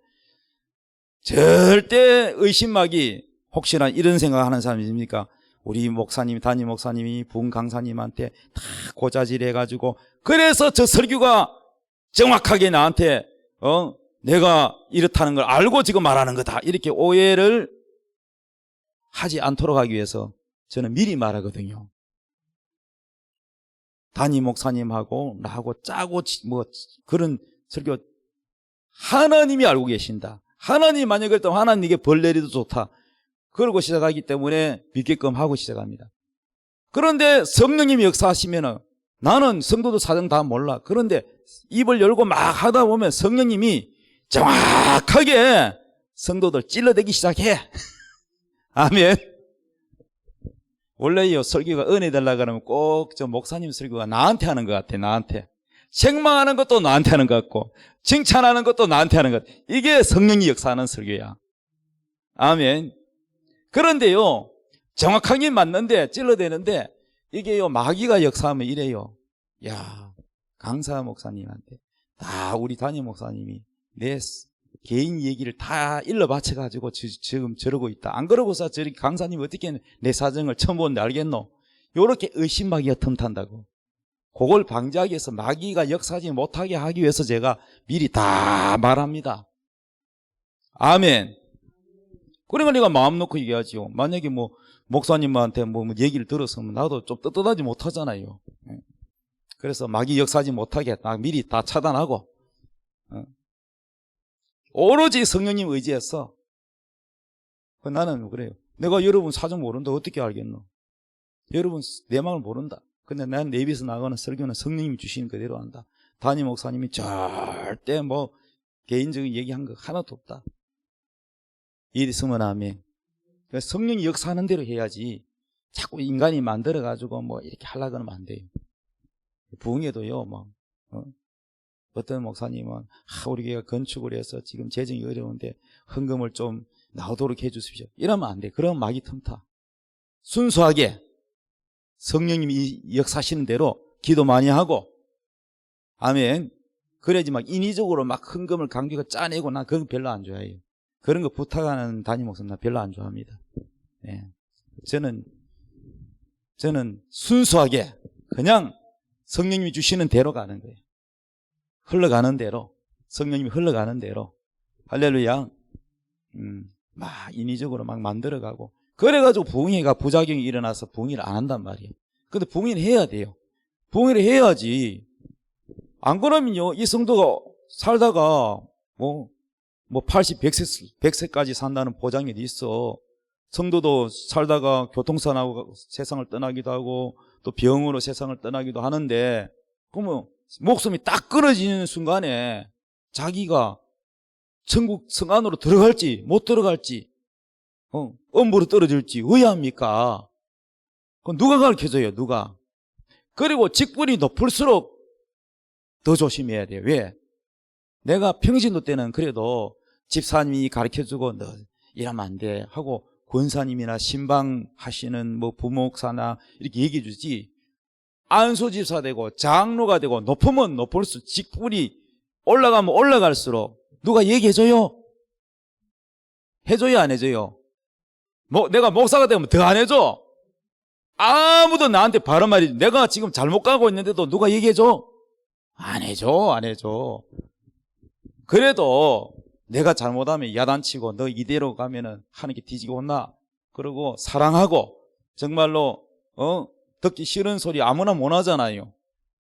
절대 의심하기. 혹시나 이런 생각하는 사람이 있습니까? 우리 목사님, 담임 목사님이 부흥 강사님한테 다 고자질 해가지고 그래서 저 설교가 정확하게 나한테 내가 이렇다는 걸 알고 지금 말하는 거다. 이렇게 오해를 하지 않도록 하기 위해서 저는 미리 말하거든요. 담임 목사님하고 나하고 짜고 뭐 그런 설교 하나님이 알고 계신다. 하나님 만약에 그랬다면 하나님에게 벌 내리도 좋다. 그러고 시작하기 때문에 믿게끔 하고 시작합니다. 그런데 성령님이 역사하시면은 나는 성도들 사정 다 몰라. 그런데 입을 열고 막 하다 보면 성령님이 정확하게 성도들 찔러대기 시작해. 아멘. 원래요, 설교가 은혜 달라 그러면 꼭 저 목사님 설교가 나한테 하는 것 같아, 나한테. 책망하는 것도 나한테 하는 것 같고, 칭찬하는 것도 나한테 하는 것 같아. 이게 성령이 역사하는 설교야. 아멘. 그런데요, 정확하게 맞는데, 찔러대는데, 이게요, 마귀가 역사하면 이래요. 야, 강사 목사님한테, 다 우리 담임 목사님이 내 개인 얘기를 다 일러 바쳐가지고 지금 저러고 있다. 안 그러고서 저리 강사님이 어떻게 내 사정을 처음 보는데 알겠노? 요렇게 의심마귀가 틈탄다고. 그걸 방지하기 위해서 마귀가 역사하지 못하게 하기 위해서 제가 미리 다 말합니다. 아멘. 그러니까 내가 마음 놓고 얘기하지요. 만약에 뭐 목사님한테 뭐 얘기를 들었으면 나도 좀 떳떳하지 못하잖아요. 그래서 마귀 역사하지 못하게 미리 다 차단하고 오로지 성령님 의지해서. 나는 그래요. 내가 여러분 사정 모른다 어떻게 알겠노? 여러분 내 마음을 모른다. 근데 난 내 입에서 나가는 설교는 성령님이 주시는 그대로 한다. 담임 목사님이 절대 뭐 개인적인 얘기한 거 하나도 없다. 이랬으면 아멘. 성령이 역사하는 대로 해야지 자꾸 인간이 만들어가지고 뭐 이렇게 하려고 하면 안 돼요. 부흥회도요, 뭐, 어떤 목사님은, 우리 교회가 건축을 해서 지금 재정이 어려운데 헌금을 좀 나오도록 해주십시오. 이러면 안 돼. 그러면 마귀 틈타. 순수하게 성령님이 역사하시는 대로 기도 많이 하고, 아멘. 그래야지 막 인위적으로 막 헌금을 강조가 짜내고 난 그건 별로 안 좋아해요. 그런 거 부탁하는 담임 목사님 나 별로 안 좋아합니다. 네. 저는 순수하게 그냥 성령님이 주시는 대로 가는 거예요. 흘러가는 대로, 성령님이 흘러가는 대로. 할렐루야. 막 인위적으로 막 만들어가고. 그래가지고 부흥회가 부작용이 일어나서 부흥회를 안 한단 말이에요. 근데 부흥회를 해야 돼요. 부흥회를 해야지. 안 그러면요, 이 성도가 살다가 뭐 80, 100세까지 산다는 보장이 있어. 성도도 살다가 교통사 나고 세상을 떠나기도 하고 또 병으로 세상을 떠나기도 하는데, 그러면 목숨이 딱 끊어지는 순간에 자기가 천국 성 안으로 들어갈지 못 들어갈지, 엄부로 떨어질지 의아합니까? 그건 누가 가르쳐줘요, 누가? 그리고 직분이 높을수록 더 조심해야 돼요. 왜? 내가 평신도 때는 그래도 집사님이 가르쳐주고 너 이러면 안 돼 하고 권사님이나 신방하시는 뭐 부목사나 이렇게 얘기해 주지, 안수집사 되고 장로가 되고 높으면 높을수록 직분이 올라가면 올라갈수록 누가 얘기해줘요? 해줘요, 안 해줘요? 내가 목사가 되면 더 안 해줘? 아무도 나한테 바른 말이지. 내가 지금 잘못 가고 있는데도 누가 얘기해줘? 안 해줘, 안 해줘. 그래도 내가 잘못하면 야단치고 너 이대로 가면은 하는 게 뒤지고 혼나. 그리고 사랑하고 정말로 듣기 싫은 소리 아무나 못 하잖아요.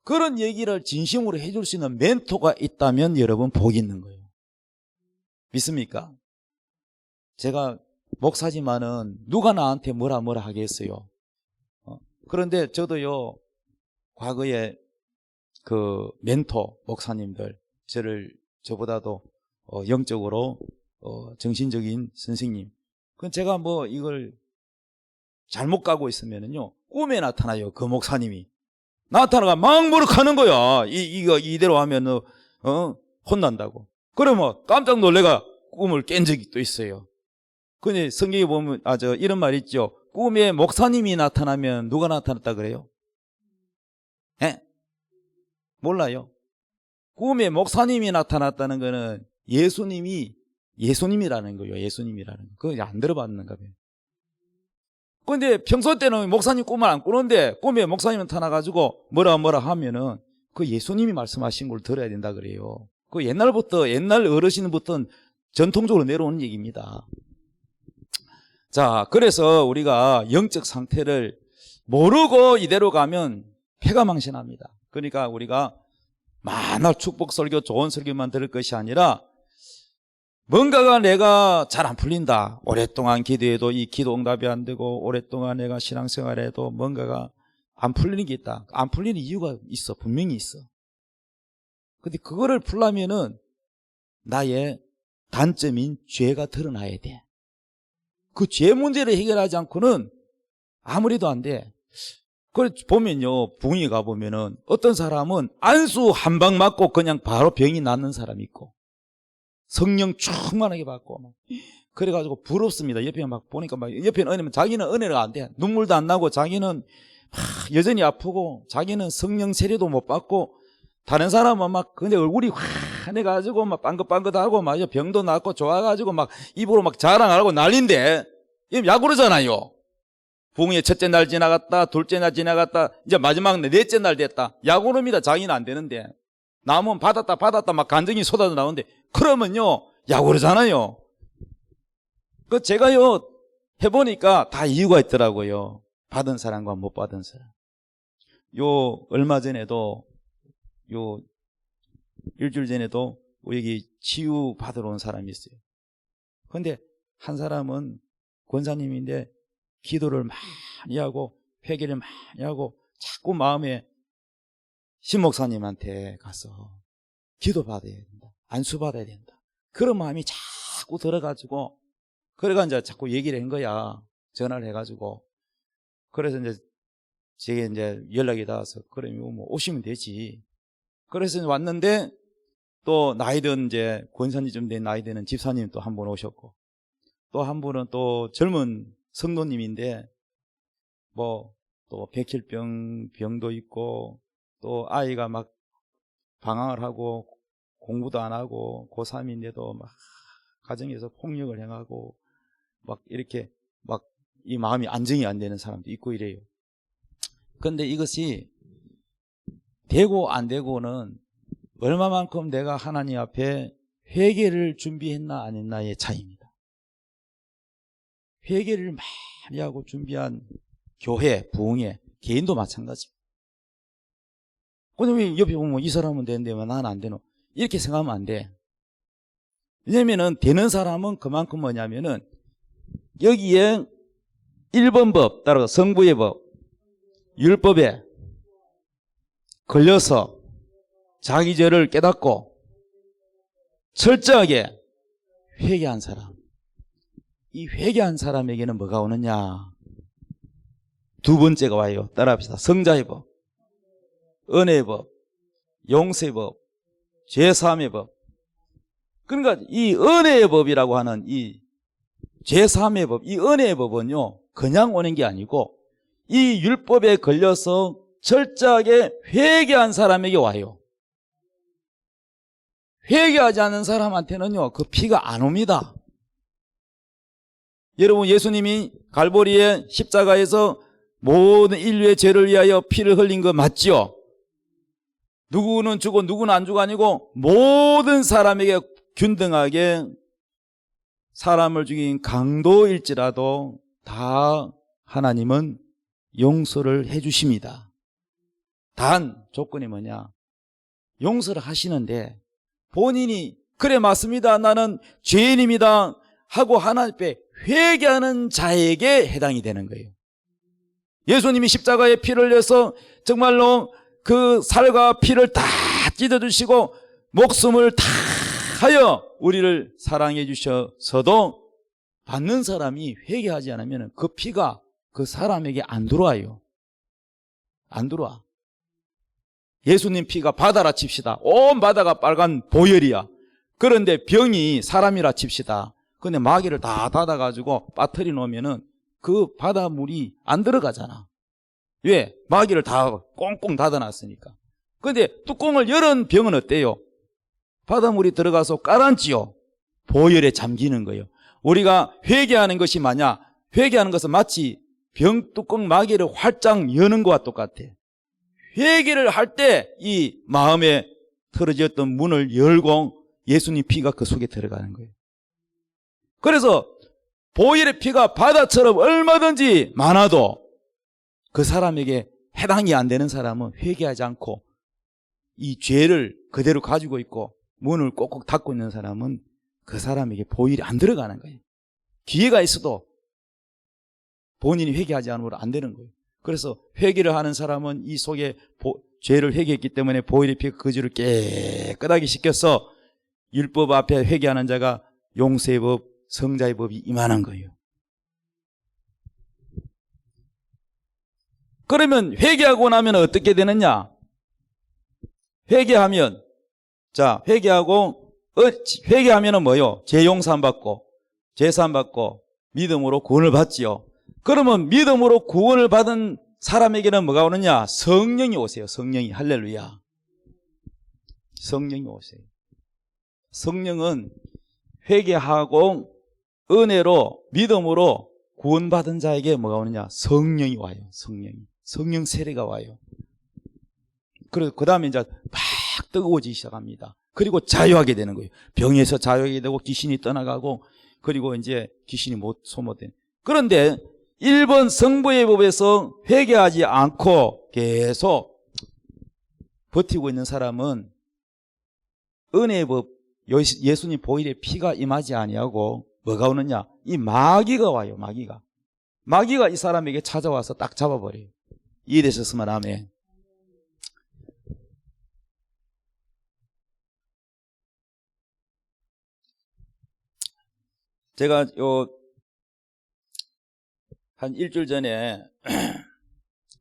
그런 얘기를 진심으로 해줄 수 있는 멘토가 있다면 여러분 복이 있는 거예요. 믿습니까? 제가 목사지만은 누가 나한테 뭐라 하겠어요. 그런데 저도요, 과거에 그 멘토 목사님들, 저보다도 영적으로 정신적인 선생님, 그건 제가 뭐 이걸 잘못 가고 있으면은요 꿈에 나타나요. 그 목사님이 나타나가 막 무릎하는 거야. 이거 이대로 하면 혼난다고. 그러면 깜짝 놀래가 꿈을 깬 적이 또 있어요. 근데 성경에 보면 이런 말 있죠. 꿈에 목사님이 나타나면 누가 나타났다 그래요? 몰라요. 꿈에 목사님이 나타났다는 거는 예수님이라는 거예요. 예수님이라는 거. 그거 안 들어봤는가 봐요. 근데 평소 때는 목사님 꿈을 안 꾸는데 꿈에 목사님 나타나가지고 뭐라 하면은 그 예수님이 말씀하신 걸 들어야 된다 그래요. 그 옛날 어르신부터는 전통적으로 내려오는 얘기입니다. 자, 그래서 우리가 영적 상태를 모르고 이대로 가면 패가망신합니다. 그러니까 우리가 만날 축복 설교, 좋은 설교만 들을 것이 아니라 뭔가가 내가 잘 안 풀린다. 오랫동안 기도해도 이 기도 응답이 안 되고 오랫동안 내가 신앙생활해도 뭔가가 안 풀리는 게 있다. 안 풀리는 이유가 있어. 분명히 있어. 근데 그거를 풀려면은 나의 단점인 죄가 드러나야 돼. 그 죄 문제를 해결하지 않고는 아무래도 안 돼. 그걸 보면요, 부흥회 가보면은 어떤 사람은 안수 한 방 맞고 그냥 바로 병이 낫는 사람이 있고, 성령 충만하게 받고, 막. 그래가지고 부럽습니다. 옆에 막 보니까 막, 옆에는 은혜면 자기는 은혜가 안 돼. 눈물도 안 나고, 자기는 여전히 아프고, 자기는 성령 세례도 못 받고, 다른 사람은 막, 근데 얼굴이 환해가지고, 막 빵긋빵긋하고, 막 병도 낫고, 좋아가지고, 막 입으로 막 자랑하고 난리인데, 이거 야구르잖아요. 부흥회 첫째 날 지나갔다, 둘째 날 지나갔다, 이제 마지막 넷째 날 됐다. 야구릅니다. 자기는 안 되는데. 남은 받았다, 막 간증이 쏟아져 나오는데, 그러면요, 야구르잖아요. 그 제가요, 해보니까 다 이유가 있더라고요. 받은 사람과 못 받은 사람. 얼마 전에도, 일주일 전에도 여기 치유 받으러 온 사람이 있어요. 근데 한 사람은 권사님인데 기도를 많이 하고 회개를 많이 하고 자꾸 마음에 신목사님한테 가서 기도 받아야 된다. 안수 받아야 된다. 그런 마음이 자꾸 들어가지고 그래가 이제 자꾸 얘기를 한 거야. 전화를 해가지고. 그래서 이제 제게 이제 연락이 닿아서 그러면 뭐 오시면 되지. 그래서 왔는데 또 나이 든 이제 권사님 좀 된 나이 되는 집사님 또 한 분 오셨고 또 한 분은 또 젊은 성도님인데 뭐 또 백혈병도 있고 또 아이가 막 방황을 하고 공부도 안 하고 고3인데도 막 가정에서 폭력을 행하고 막 이렇게 막 이 마음이 안정이 안 되는 사람도 있고 이래요. 그런데 이것이 되고 안 되고는 얼마만큼 내가 하나님 앞에 회개를 준비했나 안 했나의 차이입니다. 회개를 많이 하고 준비한 교회, 부흥회, 개인도 마찬가지입니다. 근데 왜 옆에 보면 이 사람은 되는데 왜 나는 안 되노? 이렇게 생각하면 안 돼. 왜냐면은 되는 사람은 그만큼 뭐냐면은 여기에 1번 법, 따라서 성부의 법, 율법에 걸려서 자기 죄를 깨닫고 철저하게 회개한 사람. 이 회개한 사람에게는 뭐가 오느냐? 두 번째가 와요. 따라합시다. 성자의 법, 은혜의 법, 용서의 법, 죄사함의 법. 그러니까 이 은혜의 법이라고 하는 이 죄사함의 법, 이 은혜의 법은요, 그냥 오는 게 아니고 이 율법에 걸려서 철저하게 회개한 사람에게 와요. 회개하지 않는 사람한테는요, 그 피가 안 옵니다. 여러분, 예수님이 갈보리의 십자가에서 모든 인류의 죄를 위하여 피를 흘린 거 맞죠? 누구는 죽고 누구는 안 죽고 아니고 모든 사람에게 균등하게 사람을 죽인 강도일지라도 다 하나님은 용서를 해 주십니다. 단 조건이 뭐냐? 용서를 하시는데 본인이 그래 맞습니다. 나는 죄인입니다. 하고 하나님 앞에 회개하는 자에게 해당이 되는 거예요. 예수님이 십자가에 피를 흘려서 정말로 그 살과 피를 다 찢어주시고 목숨을 다 하여 우리를 사랑해 주셔서도 받는 사람이 회개하지 않으면 그 피가 그 사람에게 안 들어와요. 안 들어와. 예수님 피가 바다라 칩시다. 온 바다가 빨간 보혈이야. 그런데 병이 사람이라 칩시다. 근데 마개를 다 닫아가지고 빠뜨려 놓으면은 그 바닷물이 안 들어가잖아. 왜? 마개를 다 꽁꽁 닫아놨으니까. 근데 뚜껑을 열은 병은 어때요? 바닷물이 들어가서 가라앉지요. 보혈에 잠기는 거예요. 우리가 회개하는 것이 뭐냐? 회개하는 것은 마치 병 뚜껑 마개를 활짝 여는 것과 똑같아. 회개를 할 때 이 마음에 틀어졌던 문을 열고 예수님 피가 그 속에 들어가는 거예요. 그래서 보혈의 피가 바다처럼 얼마든지 많아도 그 사람에게 해당이 안 되는 사람은 회개하지 않고 이 죄를 그대로 가지고 있고 문을 꼭꼭 닫고 있는 사람은 그 사람에게 보혈이 안 들어가는 거예요. 기회가 있어도 본인이 회개하지 않으면 안 되는 거예요. 그래서 회개를 하는 사람은 이 속에 죄를 회개했기 때문에 보혈의 피가 그 죄를 깨끗하게 씻겨서 율법 앞에 회개하는 자가 용서의 법, 성자의 법이 임하는 거예요. 그러면 회개하고 나면 어떻게 되느냐? 회개하면, 자, 회개하면은 뭐요? 죄 용서함 받고, 죄사함 받고, 믿음으로 구원을 받지요. 그러면 믿음으로 구원을 받은 사람에게는 뭐가 오느냐? 성령이 오세요. 성령이. 할렐루야. 성령이 오세요. 성령은 회개하고 은혜로 믿음으로 구원받은 자에게 뭐가 오느냐? 성령이 와요. 성령이. 성령 세례가 와요. 그리고 그 다음에 이제 막 뜨거워지기 시작합니다. 그리고 자유하게 되는 거예요. 병에서 자유하게 되고 귀신이 떠나가고 그리고 이제 귀신이 소모된. 그런데 1번 성부의 법에서 회개하지 않고 계속 버티고 있는 사람은 은혜의 법, 예수님 보혈의 피가 임하지 아니하고 뭐가 오느냐? 이 마귀가 와요. 마귀가 이 사람에게 찾아와서 딱 잡아버려요. 이해되셨으면 아멘. 제가 한 일주일 전에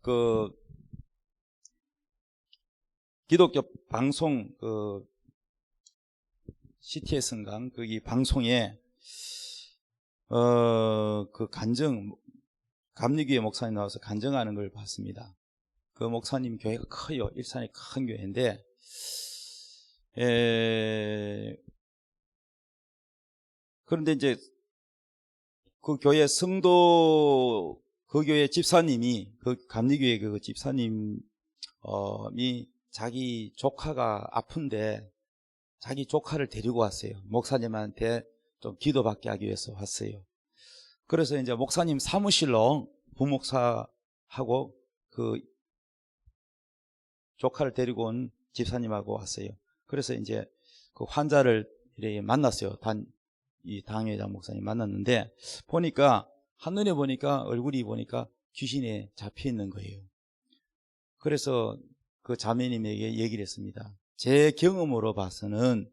그 기독교 방송 CTS인가 거기 방송에 그 감리교회 목사님 나와서 간증하는 걸 봤습니다. 그 목사님 교회가 커요. 일산이 큰 교회인데 그런데 이제 그 교회 성도 그 교회 집사님이 그 감리교회 그 집사님이 자기 조카가 아픈데 자기 조카를 데리고 왔어요. 목사님한테 좀 기도받게 하기 위해서 왔어요. 그래서 이제 목사님 사무실로 부목사하고 그 조카를 데리고 온 집사님하고 왔어요. 그래서 이제 그 환자를 이렇게 만났어요. 이 당회장 목사님 만났는데 보니까 한눈에 보니까 얼굴이 보니까 귀신에 잡혀 있는 거예요. 그래서 그 자매님에게 얘기를 했습니다. 제 경험으로 봐서는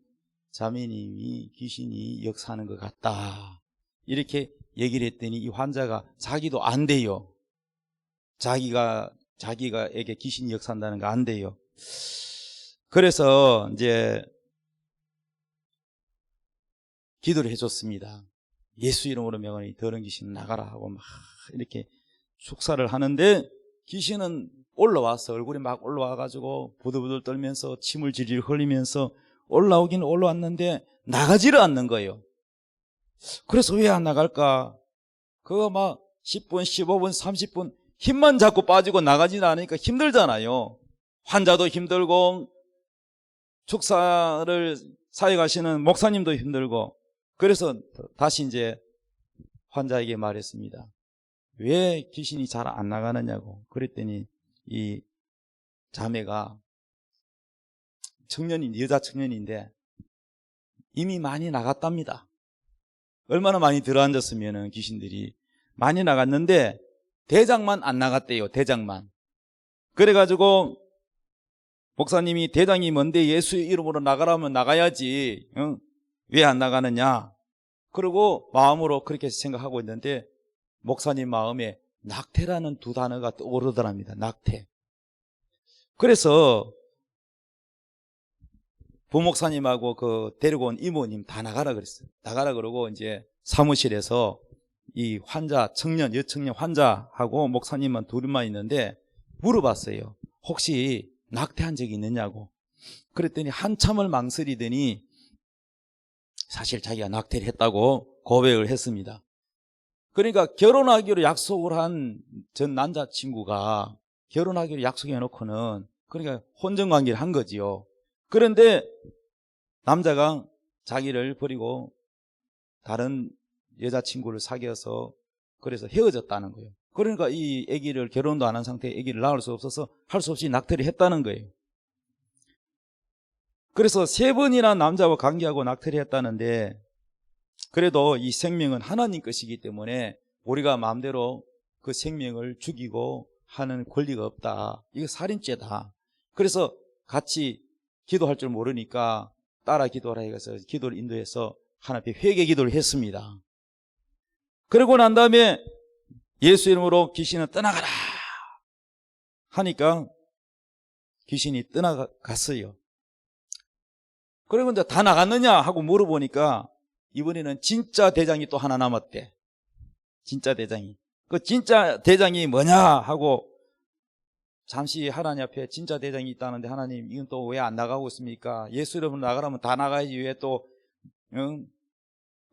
자매님이 귀신이 역사하는 것 같다. 이렇게 얘기를 했더니 이 환자가 자기도 안 돼요. 자기가에게 귀신이 역사한다는 거 안 돼요. 그래서 이제 기도를 해줬습니다. 예수 이름으로 명하니 더러운 귀신 나가라 하고 막 이렇게 축사를 하는데 귀신은 올라와서 얼굴이 막 올라와가지고 부들부들 떨면서 침을 질질 흘리면서 올라오긴 올라왔는데 나가지를 않는 거예요. 그래서 왜 안 나갈까? 그거 막 10분, 15분, 30분 힘만 자꾸 빠지고 나가지는 않으니까 힘들잖아요. 환자도 힘들고 축사를 사역하시는 목사님도 힘들고 그래서 다시 이제 환자에게 말했습니다. 왜 귀신이 잘 안 나가느냐고. 그랬더니 이 자매가 여자 청년인데 이미 많이 나갔답니다. 얼마나 많이 들어앉았으면 귀신들이 많이 나갔는데 대장만 안 나갔대요. 대장만. 그래가지고 목사님이 대장이 뭔데 예수의 이름으로 나가라면 나가야지. 응? 왜 안 나가느냐? 그리고 마음으로 그렇게 생각하고 있는데 목사님 마음에 낙태라는 두 단어가 떠오르더랍니다. 낙태. 그래서 부목사님하고 그 데리고 온 이모님 다 나가라 그랬어요. 나가라 그러고 이제 사무실에서 이 환자, 여청년 환자하고 목사님만 둘만 있는데 물어봤어요. 혹시 낙태한 적이 있느냐고. 그랬더니 한참을 망설이더니 사실 자기가 낙태를 했다고 고백을 했습니다. 그러니까 결혼하기로 약속을 한 전 남자친구가 결혼하기로 약속해 놓고는 그러니까 혼전관계를 한 거지요. 그런데 남자가 자기를 버리고 다른 여자친구를 사귀어서 그래서 헤어졌다는 거예요. 그러니까 이 아기를 결혼도 안 한 상태에 아기를 낳을 수 없어서 할 수 없이 낙태를 했다는 거예요. 그래서 3번이나 남자와 관계하고 낙태를 했다는데 그래도 이 생명은 하나님 것이기 때문에 우리가 마음대로 그 생명을 죽이고 하는 권리가 없다. 이거 살인죄다. 그래서 같이 기도할 줄 모르니까 따라 기도하라 해서 기도를 인도해서 하나님 앞에 회개 기도를 했습니다. 그러고 난 다음에 예수 이름으로 귀신은 떠나가라 하니까 귀신이 떠나갔어요. 그리고 이제 다 나갔느냐 하고 물어보니까 이번에는 진짜 대장이 또 하나 남았대. 진짜 대장이. 그 진짜 대장이 뭐냐 하고 잠시 하나님 앞에 진짜 대장이 있다는데 하나님 이건 또 왜 안 나가고 있습니까? 예수 이름으로 나가라면 다 나가야지 왜 또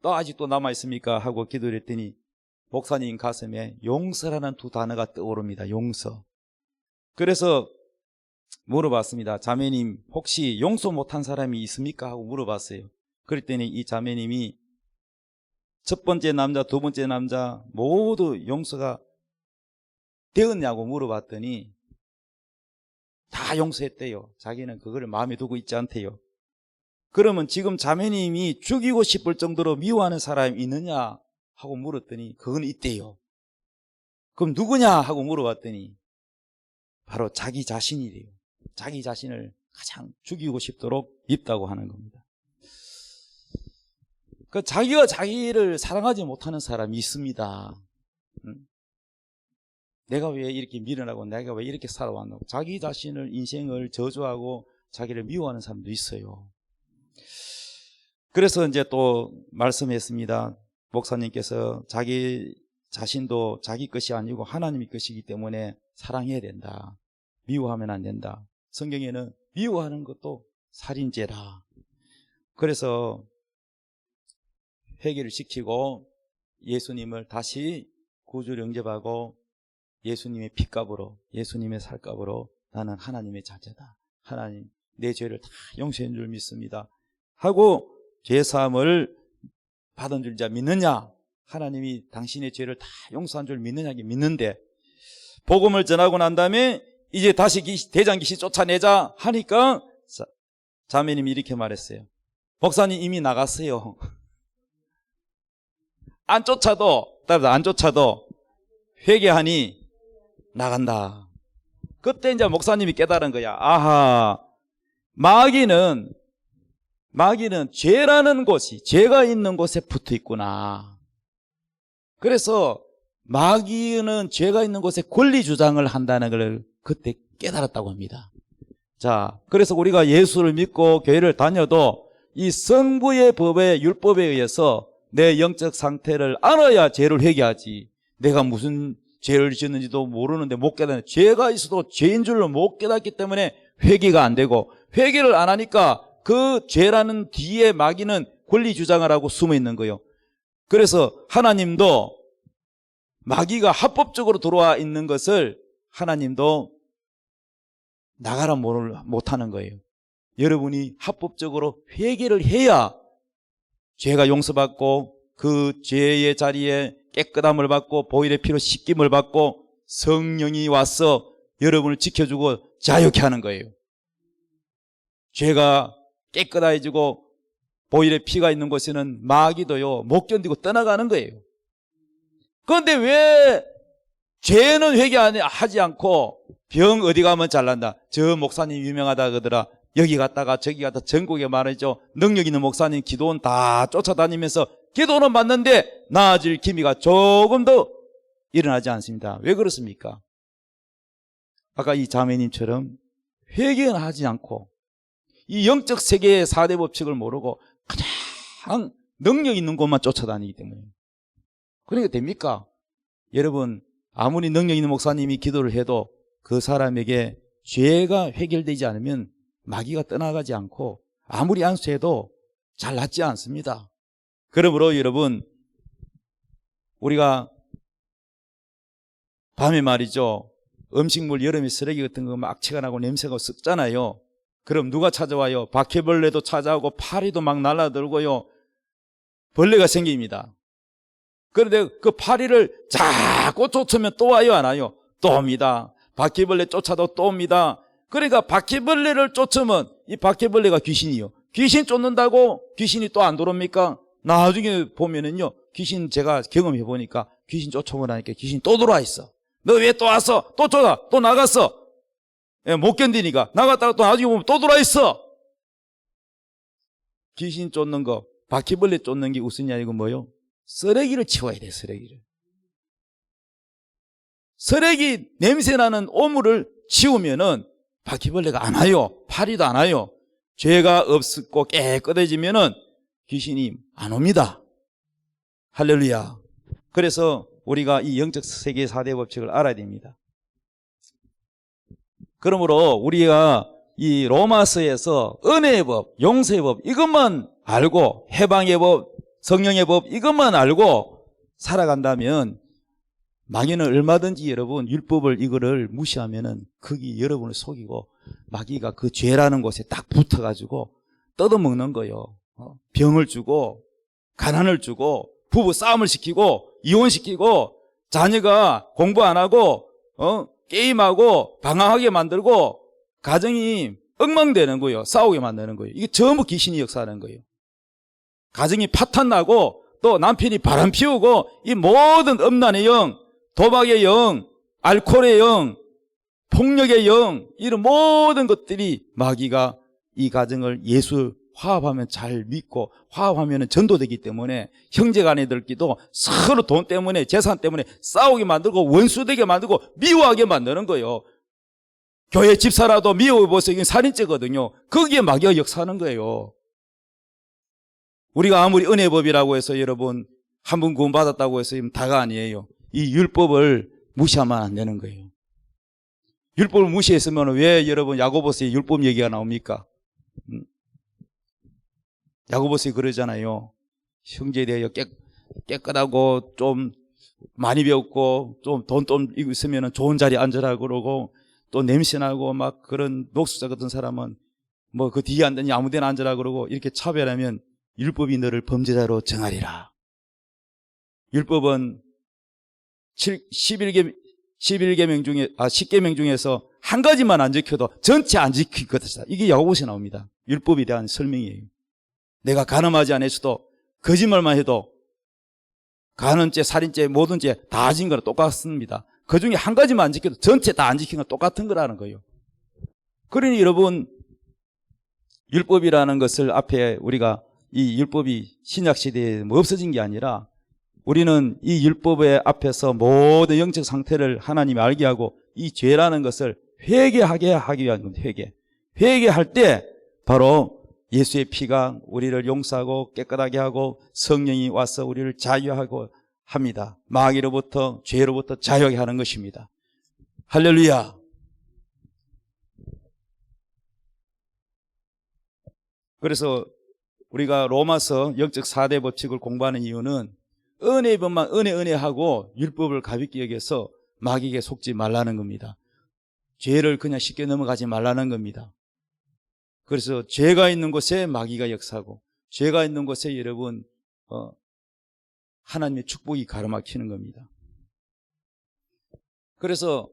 아직도 남아있습니까? 하고 기도를 했더니 목사님 가슴에 용서라는 두 단어가 떠오릅니다. 용서. 그래서 물어봤습니다. 자매님 혹시 용서 못한 사람이 있습니까? 하고 물어봤어요. 그랬더니 이 자매님이 첫 번째 남자, 두 번째 남자 모두 용서가 되었냐고 물어봤더니 다 용서했대요. 자기는 그거를 마음에 두고 있지 않대요. 그러면 지금 자매님이 죽이고 싶을 정도로 미워하는 사람이 있느냐 하고 물었더니 그건 있대요. 그럼 누구냐 하고 물어봤더니 바로 자기 자신이래요. 자기 자신을 가장 죽이고 싶도록 밉다고 하는 겁니다. 그 자기가 자기를 사랑하지 못하는 사람이 있습니다. 내가 왜 이렇게 미련하고 내가 왜 이렇게 살아왔노? 자기 자신을 인생을 저주하고 자기를 미워하는 사람도 있어요. 그래서 이제 또 말씀했습니다. 목사님께서 자기 자신도 자기 것이 아니고 하나님의 것이기 때문에 사랑해야 된다. 미워하면 안 된다. 성경에는 미워하는 것도 살인죄다. 그래서 회개를 시키고 예수님을 다시 구주를 영접하고 예수님의 핏값으로 예수님의 살값으로 나는 하나님의 자제다. 하나님 내 죄를 다 용서해 줄 믿습니다. 하고 죄사함을 받은 줄 이제 믿느냐? 하나님이 당신의 죄를 다 용서한 줄 믿느냐? 믿는데 복음을 전하고 난 다음에 이제 다시 대장 귀신 쫓아내자 하니까 자매님이 이렇게 말했어요. 목사님 이미 나갔어요. 안 쫓아도 회개하니 나간다. 그때 이제 목사님이 깨달은 거야. 아하, 마귀는 죄라는 곳이, 죄가 있는 곳에 붙어 있구나. 그래서 마귀는 죄가 있는 곳에 권리 주장을 한다는 걸 그때 깨달았다고 합니다. 자, 그래서 우리가 예수를 믿고 교회를 다녀도 이 성부의 법의 율법에 의해서 내 영적 상태를 알아야 죄를 회개하지. 내가 무슨 죄를 지었는지도 모르는데 못 깨닫는, 죄가 있어도 죄인 줄로 못 깨닫기 때문에 회개가 안 되고, 회개를 안 하니까 그 죄라는 뒤에 마귀는 권리 주장을 하고 숨어 있는 거예요. 그래서 하나님도 마귀가 합법적으로 들어와 있는 것을 하나님도 나가라 못하는 거예요. 여러분이 합법적으로 회개를 해야 죄가 용서받고 그 죄의 자리에 깨끗함을 받고 보혈의 피로 씻김을 받고 성령이 와서 여러분을 지켜주고 자유케 하는 거예요. 죄가 깨끗해지고 보혈의 피가 있는 곳에는 마귀도요 못 견디고 떠나가는 거예요. 그런데 왜 죄는 회개하지 않고 병 어디 가면 잘난다. 저 목사님 유명하다 그러더라. 여기 갔다가 저기 갔다 전국에 말이죠. 능력 있는 목사님 기도원 다 쫓아다니면서 기도는 받는데 나아질 기미가 조금도 일어나지 않습니다. 왜 그렇습니까? 아까 이 자매님처럼 회개는 하지 않고 이 영적 세계의 4대 법칙을 모르고 그냥 능력 있는 곳만 쫓아다니기 때문에. 그러니까 됩니까? 여러분 아무리 능력 있는 목사님이 기도를 해도 그 사람에게 죄가 해결되지 않으면 마귀가 떠나가지 않고 아무리 안수해도 잘 낫지 않습니다. 그러므로 여러분 우리가 밤에 말이죠 음식물 여름에 쓰레기 같은 거 막 치가 나고 냄새가 썩잖아요. 그럼 누가 찾아와요? 바퀴벌레도 찾아오고 파리도 막 날아들고요 벌레가 생깁니다. 그런데 그 파리를 자꾸 쫓으면 또 와요 안 와요? 또 옵니다. 바퀴벌레 쫓아도 또 옵니다. 그러니까 바퀴벌레를 쫓으면 이 바퀴벌레가 귀신이요. 귀신 쫓는다고 귀신이 또 안 들어옵니까? 나중에 보면은요 귀신 제가 경험해 보니까 귀신 쫓아오고 나니까 귀신이 또 들어와 있어. 너 왜 또 왔어? 또 쫓아? 또 나갔어? 예, 못 견디니까 나갔다가 또 나중에 보면 또 돌아있어. 귀신 쫓는 거, 바퀴벌레 쫓는 게 우선이 아니고 뭐요? 쓰레기를 치워야 돼, 쓰레기를. 쓰레기 냄새나는 오물을 치우면은 바퀴벌레가 안 와요. 파리도 안 와요. 죄가 없고 깨끗해지면은 귀신이 안 옵니다. 할렐루야. 그래서 우리가 이 영적 세계 4대 법칙을 알아야 됩니다. 그러므로 우리가 이 로마서에서 은혜의 법, 용서의 법 이것만 알고 해방의 법, 성령의 법 이것만 알고 살아간다면 마귀는 얼마든지 여러분 율법을 이거를 무시하면은 거기 여러분을 속이고 마귀가 그 죄라는 곳에 딱 붙어가지고 뜯어먹는 거예요. 병을 주고 가난을 주고 부부 싸움을 시키고 이혼시키고 자녀가 공부 안 하고 게임하고 방황하게 만들고 가정이 엉망되는 거예요. 싸우게 만드는 거예요. 이게 전부 귀신이 역사하는 거예요. 가정이 파탄나고 또 남편이 바람 피우고 이 모든 음란의 영, 도박의 영, 알코올의 영, 폭력의 영 이런 모든 것들이 마귀가 이 가정을 예수 화합하면 잘 믿고 화합하면 전도되기 때문에 형제간에들끼도 서로 돈 때문에 재산 때문에 싸우게 만들고 원수되게 만들고 미워하게 만드는 거예요. 교회 집사라도 미워보세요. 이게 살인죄거든요. 거기에 마귀가 역사하는 거예요. 우리가 아무리 은혜법이라고 해서 여러분 한 번 구원받았다고 해서 다가 아니에요. 이 율법을 무시하면 안 되는 거예요. 율법을 무시했으면 왜 여러분 야고보서에 율법 얘기가 나옵니까? 야고보서에 그러잖아요. 형제에 대하여 깨끗하고 좀 많이 배웠고 좀 돈 좀 있으면 좋은 자리에 앉으라 그러고 또 냄새나고 막 그런 녹수자 같은 사람은 뭐 그 뒤에 앉더니 아무 데나 앉으라 그러고 이렇게 차별하면 율법이 너를 범죄자로 정하리라. 율법은 10계명 중에서 한 가지만 안 지켜도 전체 안 지킬 것이다. 이게 야고보서에 나옵니다. 율법에 대한 설명이에요. 내가 간음하지 않았어도 거짓말만 해도 간음죄, 살인죄, 모든 죄 다 지은 거랑 똑같습니다. 그 중에 한 가지만 안 지켜도 전체 다 안 지킨 건 똑같은 거라는 거예요. 그러니 여러분 율법이라는 것을 앞에 우리가 이 율법이 신약시대에 뭐 없어진 게 아니라 우리는 이 율법의 앞에서 모든 영적 상태를 하나님이 알게 하고 이 죄라는 것을 회개하게 하기 위한 겁니다. 회개할 때 바로 예수의 피가 우리를 용서하고 깨끗하게 하고 성령이 와서 우리를 자유하고 합니다. 마귀로부터 죄로부터 자유하게 하는 것입니다. 할렐루야. 그래서 우리가 로마서 영적 4대 법칙을 공부하는 이유는 은혜의 법만 은혜하고 율법을 가볍게 여겨서 마귀에게 속지 말라는 겁니다. 죄를 그냥 쉽게 넘어가지 말라는 겁니다. 그래서 죄가 있는 곳에 마귀가 역사하고 죄가 있는 곳에 여러분 하나님의 축복이 가로막히는 겁니다. 그래서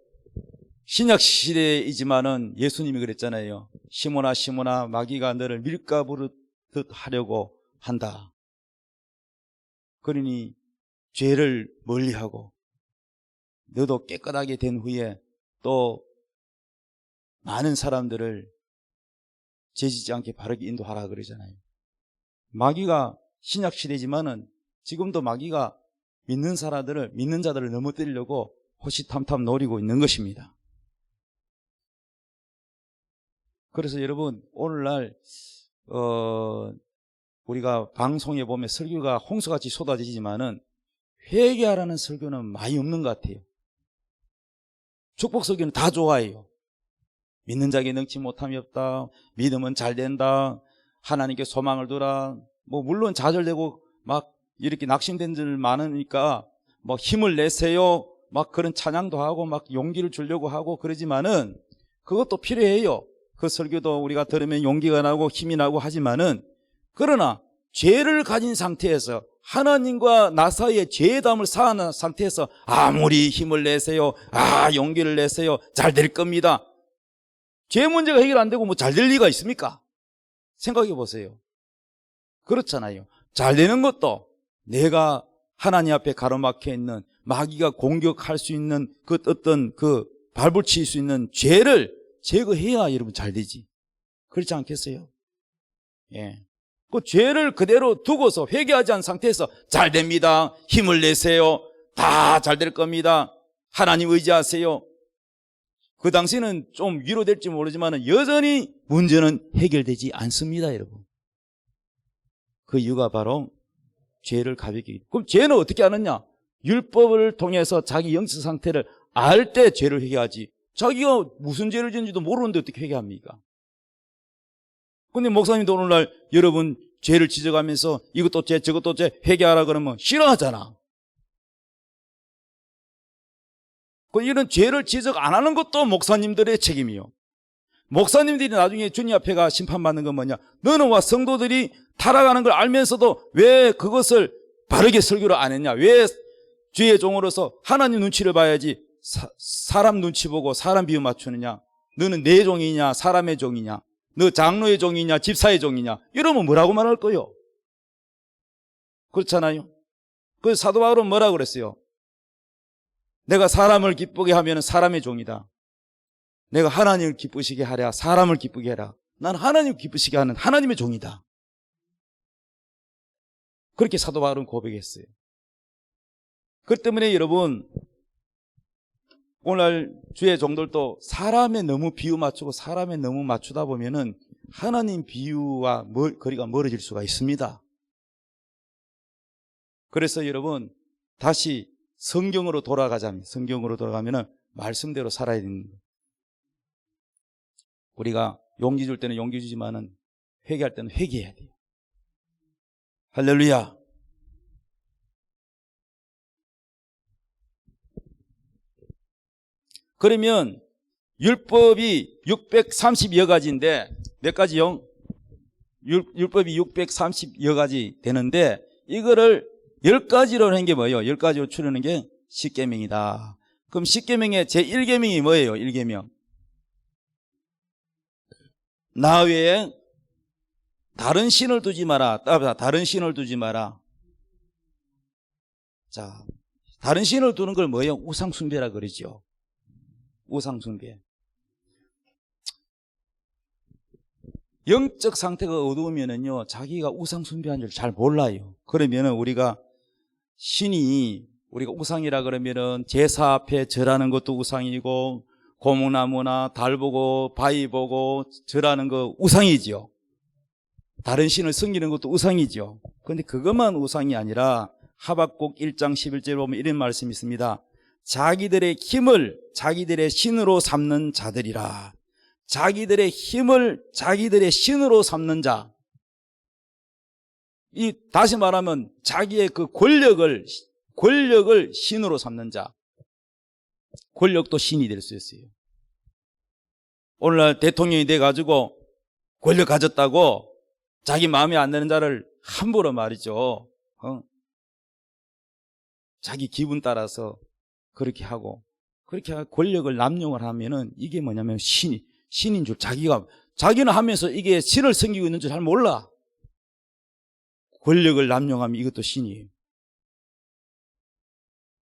신약 시대이지만은 예수님이 그랬잖아요. 시몬아 시몬아 마귀가 너를 밀가부르듯 하려고 한다. 그러니 죄를 멀리하고 너도 깨끗하게 된 후에 또 많은 사람들을 죄짓지 않게 바르게 인도하라 그러잖아요. 마귀가 신약 시대지만은 지금도 마귀가 믿는 자들을 넘어뜨리려고 호시탐탐 노리고 있는 것입니다. 그래서 여러분 오늘날 우리가 방송에 보면 설교가 홍수같이 쏟아지지만은 회개하라는 설교는 많이 없는 것 같아요. 축복 설교는 다 좋아해요. 믿는 자에게 능치 못함이 없다. 믿으면 잘 된다. 하나님께 소망을 두라. 뭐 물론 좌절되고 막 이렇게 낙심된 줄 많으니까 뭐 힘을 내세요. 막 그런 찬양도 하고 막 용기를 주려고 하고 그러지만은 그것도 필요해요. 그 설교도 우리가 들으면 용기가 나고 힘이 나고 하지만은 그러나 죄를 가진 상태에서 하나님과 나 사이에 죄의 담을 쌓은 상태에서 아무리 힘을 내세요. 용기를 내세요. 잘 될 겁니다. 죄 문제가 해결 안 되고 뭐 잘 될 리가 있습니까? 생각해 보세요. 그렇잖아요. 잘 되는 것도 내가 하나님 앞에 가로막혀 있는 마귀가 공격할 수 있는 그 어떤 그 발붙일 수 있는 죄를 제거해야 여러분 잘 되지. 그렇지 않겠어요? 예. 그 죄를 그대로 두고서 회개하지 않은 상태에서 잘 됩니다. 힘을 내세요. 다 잘 될 겁니다. 하나님 의지하세요. 그 당시는 좀 위로될지 모르지만 여전히 문제는 해결되지 않습니다, 여러분. 그 이유가 바로 죄를 가볍게. 그럼 죄는 어떻게 아느냐? 율법을 통해서 자기 영적 상태를 알 때 죄를 회개하지. 자기가 무슨 죄를 지은지도 모르는데 어떻게 회개합니까? 근데 목사님도 오늘날 여러분 죄를 지적하면서 이것도 죄 저것도 죄 회개하라 그러면 싫어하잖아. 이런 죄를 지적 안 하는 것도 목사님들의 책임이요. 목사님들이 나중에 주님 앞에 가 심판받는 건 뭐냐? 너는 와 성도들이 타락하는 걸 알면서도 왜 그것을 바르게 설교를 안 했냐? 왜 주의 종으로서 하나님 눈치를 봐야지 사람 눈치 보고 사람 비유 맞추느냐? 너는 내 종이냐 사람의 종이냐? 너 장로의 종이냐 집사의 종이냐? 이러면 뭐라고 말할 거요? 그렇잖아요. 그 사도 바울은 뭐라고 그랬어요? 내가 사람을 기쁘게 하면 사람의 종이다. 내가 하나님을 기쁘시게 하랴 사람을 기쁘게 해라. 난 하나님을 기쁘시게 하는 하나님의 종이다. 그렇게 사도 바울은 고백했어요. 그렇기 때문에 여러분 오늘 주의 종들도 사람에 너무 비유 맞추고 사람에 너무 맞추다 보면은 하나님 비유와 거리가 멀어질 수가 있습니다. 그래서 여러분 다시 성경으로 돌아가자면 성경으로 돌아가면은 말씀대로 살아야 되는 거예요. 우리가 용기 줄 때는 용기 주지만은 회개할 때는 회개해야 돼요. 할렐루야. 그러면 율법이 630여 가지인데 몇 가지요? 율법이 630여 가지 되는데 이거를 10가지로 한 게 뭐예요? 10가지로 추려는 게 십계명이다. 그럼 십계명의 제1계명이 뭐예요? 1계명. 나 외에 다른 신을 두지 마라. 다른 신을 두지 마라. 자, 다른 신을 두는 걸 뭐예요? 우상숭배라 그러죠. 우상숭배. 영적 상태가 어두우면은요, 자기가 우상숭배한 줄 잘 몰라요. 그러면은 우리가 우리가 우상이라 그러면은 제사 앞에 절하는 것도 우상이고, 고목나무나 달 보고 바위 보고 절하는 거 우상이죠. 다른 신을 섬기는 것도 우상이죠. 그런데 그것만 우상이 아니라 하박국 1장 11절에 보면 이런 말씀이 있습니다. 자기들의 힘을 자기들의 신으로 삼는 자들이라. 자기들의 힘을 자기들의 신으로 삼는 자. 다시 말하면 자기의 그 권력을 신으로 삼는 자. 권력도 신이 될 수 있어요. 오늘날 대통령이 돼가지고 권력 가졌다고 자기 마음에 안 드는 자를 함부로 말이죠. 자기 기분 따라서 그렇게 하고 그렇게 권력을 남용을 하면은 이게 뭐냐면 신인 줄 자기는 하면서 이게 신을 섬기고 있는 줄 잘 몰라. 권력을 남용하면 이것도 신이에요.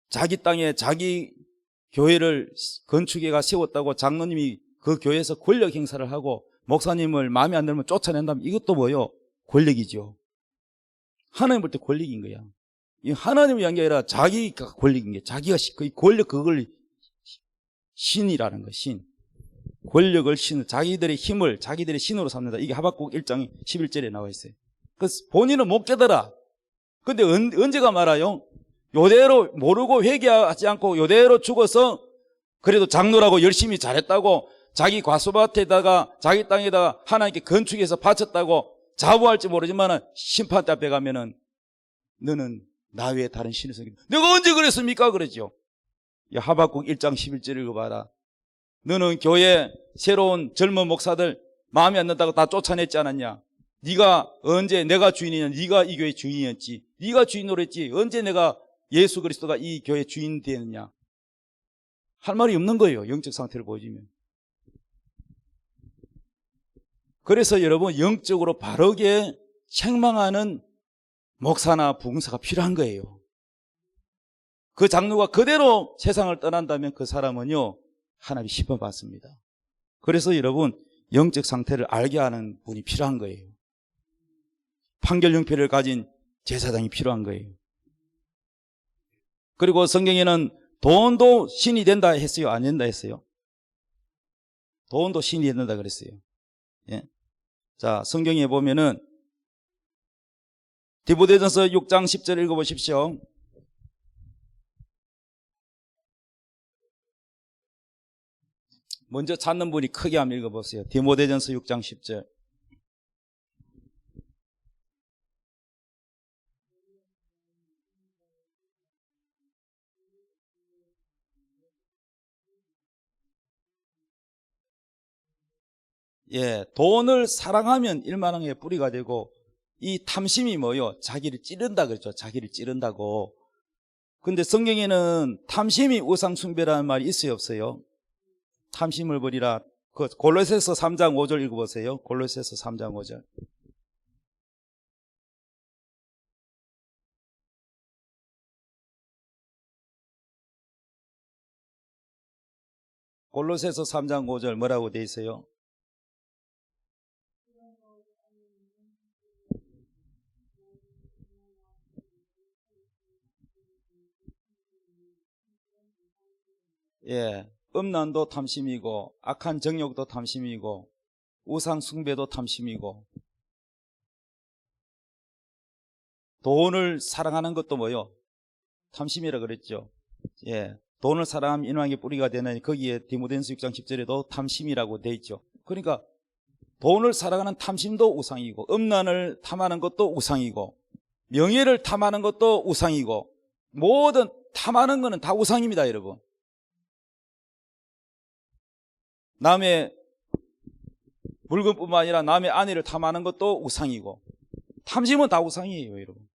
자기 땅에 자기 교회를 건축해가 세웠다고 장로님이 그 교회에서 권력 행사를 하고 목사님을 마음에 안 들면 쫓아낸다면 이것도 뭐예요? 권력이죠. 하나님 볼 때 권력인 거야. 이 하나님을 위한 게 아니라 자기가 권력인 게 자기가 그 권력 그걸 신이라는 거 신. 권력을 자기들의 힘을 자기들의 신으로 삼는다. 이게 하박국 1장 11절에 나와 있어요. 그래서 본인은 못 깨달아. 근데 언제가 말아요? 요대로 모르고 회개하지 않고 요대로 죽어서 그래도 장로라고 열심히 잘했다고 자기 과수밭에다가 자기 땅에다가 하나님께 건축해서 바쳤다고 자부할지 모르지만 심판대 앞에 가면은 너는 나 외에 다른 신을 섬긴다. 내가 언제 그랬습니까? 그러죠. 하박국 1장 11절 읽어봐라. 너는 교회 새로운 젊은 목사들 마음에 안 든다고 다 쫓아냈지 않았냐? 네가 언제 내가 주인이냐? 네가 이 교회 주인이었지. 네가 주인으로 했지. 언제 내가 예수 그리스도가 이 교회 주인 되느냐? 할 말이 없는 거예요. 영적 상태를 보여주면. 그래서 여러분 영적으로 바르게 책망하는 목사나 부흥사가 필요한 거예요. 그 장로가 그대로 세상을 떠난다면 그 사람은요, 하나님이 심판받습니다. 그래서 여러분, 영적 상태를 알게 하는 분이 필요한 거예요. 판결용패를 가진 제사장이 필요한 거예요. 그리고 성경에는 돈도 신이 된다 했어요? 안 된다 했어요? 돈도 신이 된다 그랬어요. 예. 자, 성경에 보면은 디모데전서 6장 10절 읽어보십시오. 먼저 찾는 분이 크게 한번 읽어보세요. 디모데전서 6장 10절. 예, 돈을 사랑하면 일만왕의 뿌리가 되고, 이 탐심이 뭐요? 자기를 찌른다 그랬죠. 자기를 찌른다고. 근데 성경에는 탐심이 우상숭배라는 말이 있어요, 없어요? 탐심을 버리라. 그 골로새서 3장 5절 읽어보세요. 골로새서 3장 5절. 골로새서 3장 5절 뭐라고 돼 있어요? 예, 음란도 탐심이고, 악한 정욕도 탐심이고, 우상 숭배도 탐심이고, 돈을 사랑하는 것도 뭐요? 탐심이라 그랬죠. 예, 돈을 사랑하면 인왕의 뿌리가 되는, 거기에 디모데전서 6장 10절에도 탐심이라고 돼 있죠. 그러니까 돈을 사랑하는 탐심도 우상이고, 음란을 탐하는 것도 우상이고, 명예를 탐하는 것도 우상이고, 모든 탐하는 것은 다 우상입니다, 여러분. 남의 물건뿐만 아니라 남의 아내를 탐하는 것도 우상이고, 탐심은 다 우상이에요, 여러분.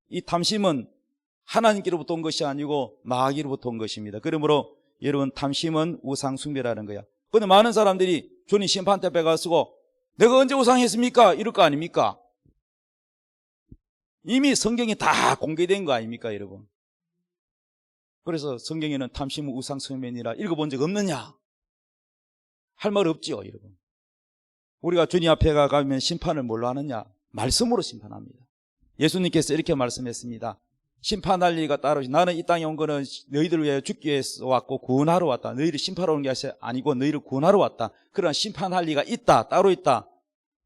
이 탐심은 하나님께로부터 온 것이 아니고 마귀로부터 온 것입니다. 그러므로 여러분, 탐심은 우상 숭배라는 거야. 그런데 많은 사람들이 주님 심판대 앞에 가서 내가 언제 우상했습니까? 이럴 거 아닙니까? 이미 성경에 다 공개된 거 아닙니까, 여러분? 그래서 성경에는 탐심은 우상 숭배니라 읽어본 적 없느냐? 할 말 없지요, 여러분. 우리가 주님 앞에 가면 심판을 뭘로 하느냐? 말씀으로 심판합니다. 예수님께서 이렇게 말씀했습니다. 심판할 리가 따로, 나는 이 땅에 온 거는 너희들을 위하여 죽기 위해서 왔고 구원하러 왔다. 너희를 심판하러 온 게 아니고 너희를 구원하러 왔다. 그러나 심판할 리가 있다, 따로 있다.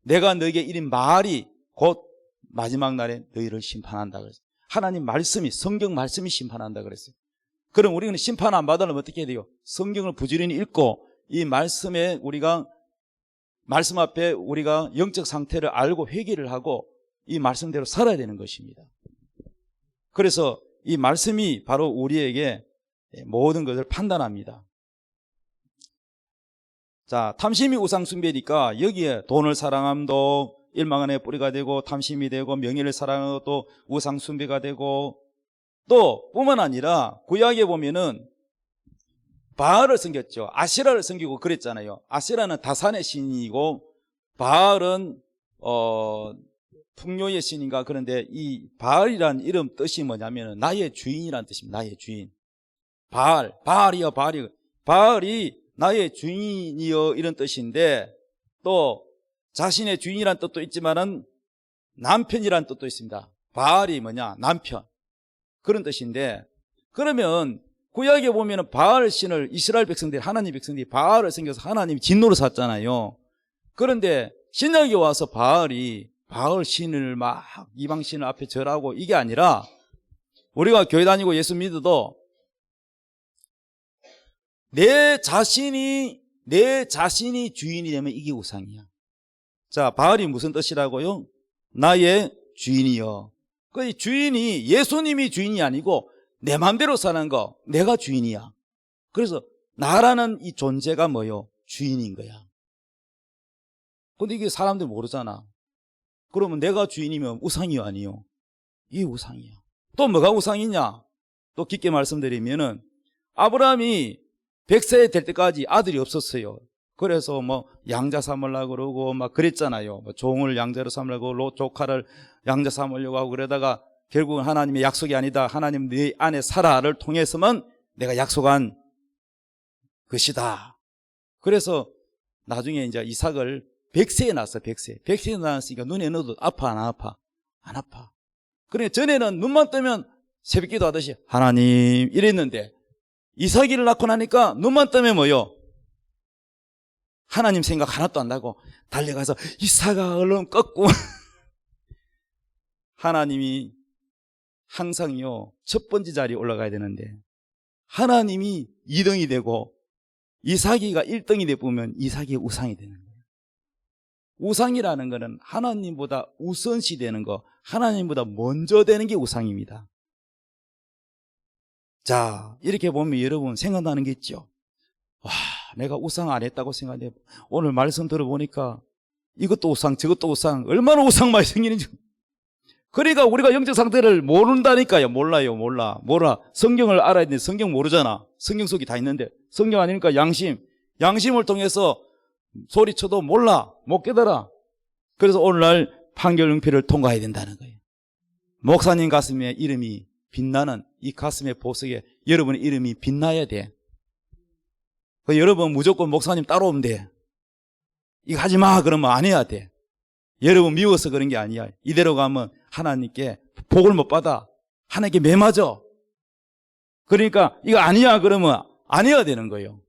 내가 너희에게 이른 말이 곧 마지막 날에 너희를 심판한다 그랬어요. 하나님 말씀이, 성경 말씀이 심판한다 그랬어요. 그럼 우리는 심판 안 받으려면 어떻게 해야 돼요? 성경을 부지런히 읽고 이 말씀에 우리가, 말씀 앞에 우리가 영적 상태를 알고 회개를 하고 이 말씀대로 살아야 되는 것입니다. 그래서 이 말씀이 바로 우리에게 모든 것을 판단합니다. 자, 탐심이 우상숭배니까 여기에 돈을 사랑함도 일망안의 뿌리가 되고, 탐심이 되고, 명예를 사랑하는 것도 우상숭배가 되고, 또 뿐만 아니라 구약에 보면은 바알을 섬겼죠. 아세라를 섬기고 그랬잖아요. 아세라는 다산의 신이고 바알은 풍요의 신인가. 그런데 이 바알이라는 이름 뜻이 뭐냐면 나의 주인이라는 뜻입니다. 나의 주인. 바알이여 바알이. 바알이 나의 주인이여 이런 뜻인데, 또 자신의 주인이라는 뜻도 있지만은 남편이라는 뜻도 있습니다. 바알이 뭐냐? 남편. 그런 뜻인데, 그러면 구약에 보면은 바알 신을 이스라엘 백성들이, 하나님 백성들이 바알을 섬겨서 하나님이 진노를 샀잖아요. 그런데 신약에 와서 바알 신을 막 이방 신을 앞에 절하고 이게 아니라, 우리가 교회 다니고 예수 믿어도 내 자신이 주인이 되면 이게 우상이야. 자, 바알이 무슨 뜻이라고요? 나의 주인이여. 그 주인이 예수님이 주인이 아니고 내 마음대로 사는 거, 내가 주인이야. 그래서 나라는 이 존재가 뭐요? 주인인 거야. 근데 이게 사람들 모르잖아. 그러면 내가 주인이면 우상이요, 아니요? 이게 우상이야. 또 뭐가 우상이냐? 또 깊게 말씀드리면은 아브라함이 100세 될 때까지 아들이 없었어요. 그래서 뭐 양자 삼으려고 그러고 막 그랬잖아요. 뭐 종을 양자로 삼으려고 조카를 양자 삼으려고 하고 그러다가 결국은 하나님의 약속이 아니다. 하나님 네 안에 살아를 통해서만 내가 약속한 것이다. 그래서 나중에 이제 이삭을 100세에 낳았어. 100세에 낳았으니까 눈에 넣어도 아파 안 아파? 안 아파. 그러니까 전에는 눈만 뜨면 새벽기도 하듯이 하나님 이랬는데 이삭이를 낳고 나니까 눈만 뜨면 뭐요? 하나님 생각 하나도 안 나고 달려가서 이삭아 얼른 꺾고 하나님이 항상요 첫 번째 자리에 올라가야 되는데 하나님이 2등이 되고 이삭이가 1등이 되면 이삭이 우상이 되는 거예요. 우상이라는 것은 하나님보다 우선시 되는 거, 하나님보다 먼저 되는 게 우상입니다. 자, 이렇게 보면 여러분 생각나는 게 있죠. 와, 내가 우상 안 했다고 생각해. 오늘 말씀 들어보니까 이것도 우상, 저것도 우상, 얼마나 우상 많이 생기는지. 그러니까 우리가 영적 상태를 모른다니까요. 몰라. 성경을 알아야 되는데 성경 모르잖아. 성경 속이 다 있는데 성경 아니니까 양심을 통해서 소리쳐도 몰라, 못 깨달아. 그래서 오늘날 판결응표를 통과해야 된다는 거예요. 목사님 가슴에 이름이 빛나는 이 가슴의 보석에 여러분의 이름이 빛나야 돼. 여러분 무조건 목사님 따라오면 돼. 이거 하지 마 그러면 안 해야 돼. 여러분 미워서 그런 게 아니야. 이대로 가면 하나님께 복을 못 받아. 하나님께 매맞아. 그러니까 이거 아니야 그러면 안 해야 되는 거예요.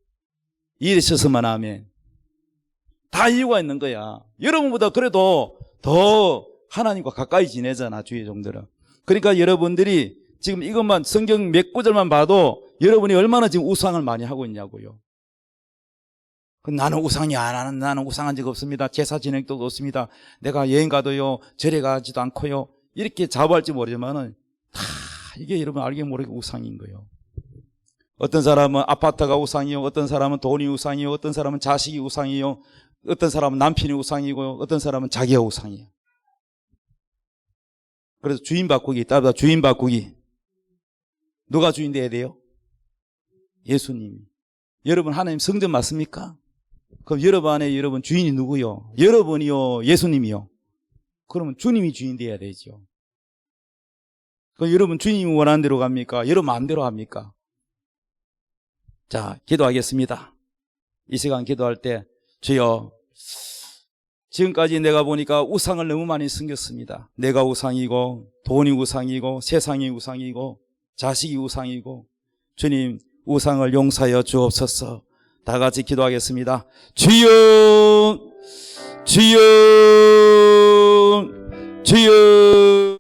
이래서만 하면 다 이유가 있는 거야. 여러분보다 그래도 더 하나님과 가까이 지내잖아, 주의 종들은. 그러니까 여러분들이 지금 이것만 성경 몇 구절만 봐도 여러분이 얼마나 지금 우상을 많이 하고 있냐고요. 나는 우상이 안 하는, 나는 우상한 적 없습니다. 제사 지낼 적도 없습니다. 내가 여행 가도요, 절에 가지도 않고요. 이렇게 자부할지 모르지만은 다 이게 여러분 알게 모르게 우상인 거예요. 어떤 사람은 아파트가 우상이요, 어떤 사람은 돈이 우상이요, 어떤 사람은 자식이 우상이요, 어떤 사람은 남편이 우상이고요, 어떤 사람은 자기가 우상이에요. 그래서 주인 바꾸기, 따라 주인 바꾸기. 누가 주인 돼야 돼요? 예수님이. 여러분 하나님 성전 맞습니까? 그럼 여러분 안에 여러분 주인이 누구요? 여러분이요, 예수님이요? 그러면 주님이 주인 돼야 되죠. 그럼 여러분 주님이 원하는 대로 갑니까? 여러분 마음대로 합니까? 자, 기도하겠습니다. 이 시간 기도할 때 주여, 지금까지 내가 보니까 우상을 너무 많이 숨겼습니다. 내가 우상이고 돈이 우상이고 세상이 우상이고 자식이 우상이고, 주님 우상을 용서하여 주옵소서. 다 같이 기도하겠습니다. 주여, 주여, 주여.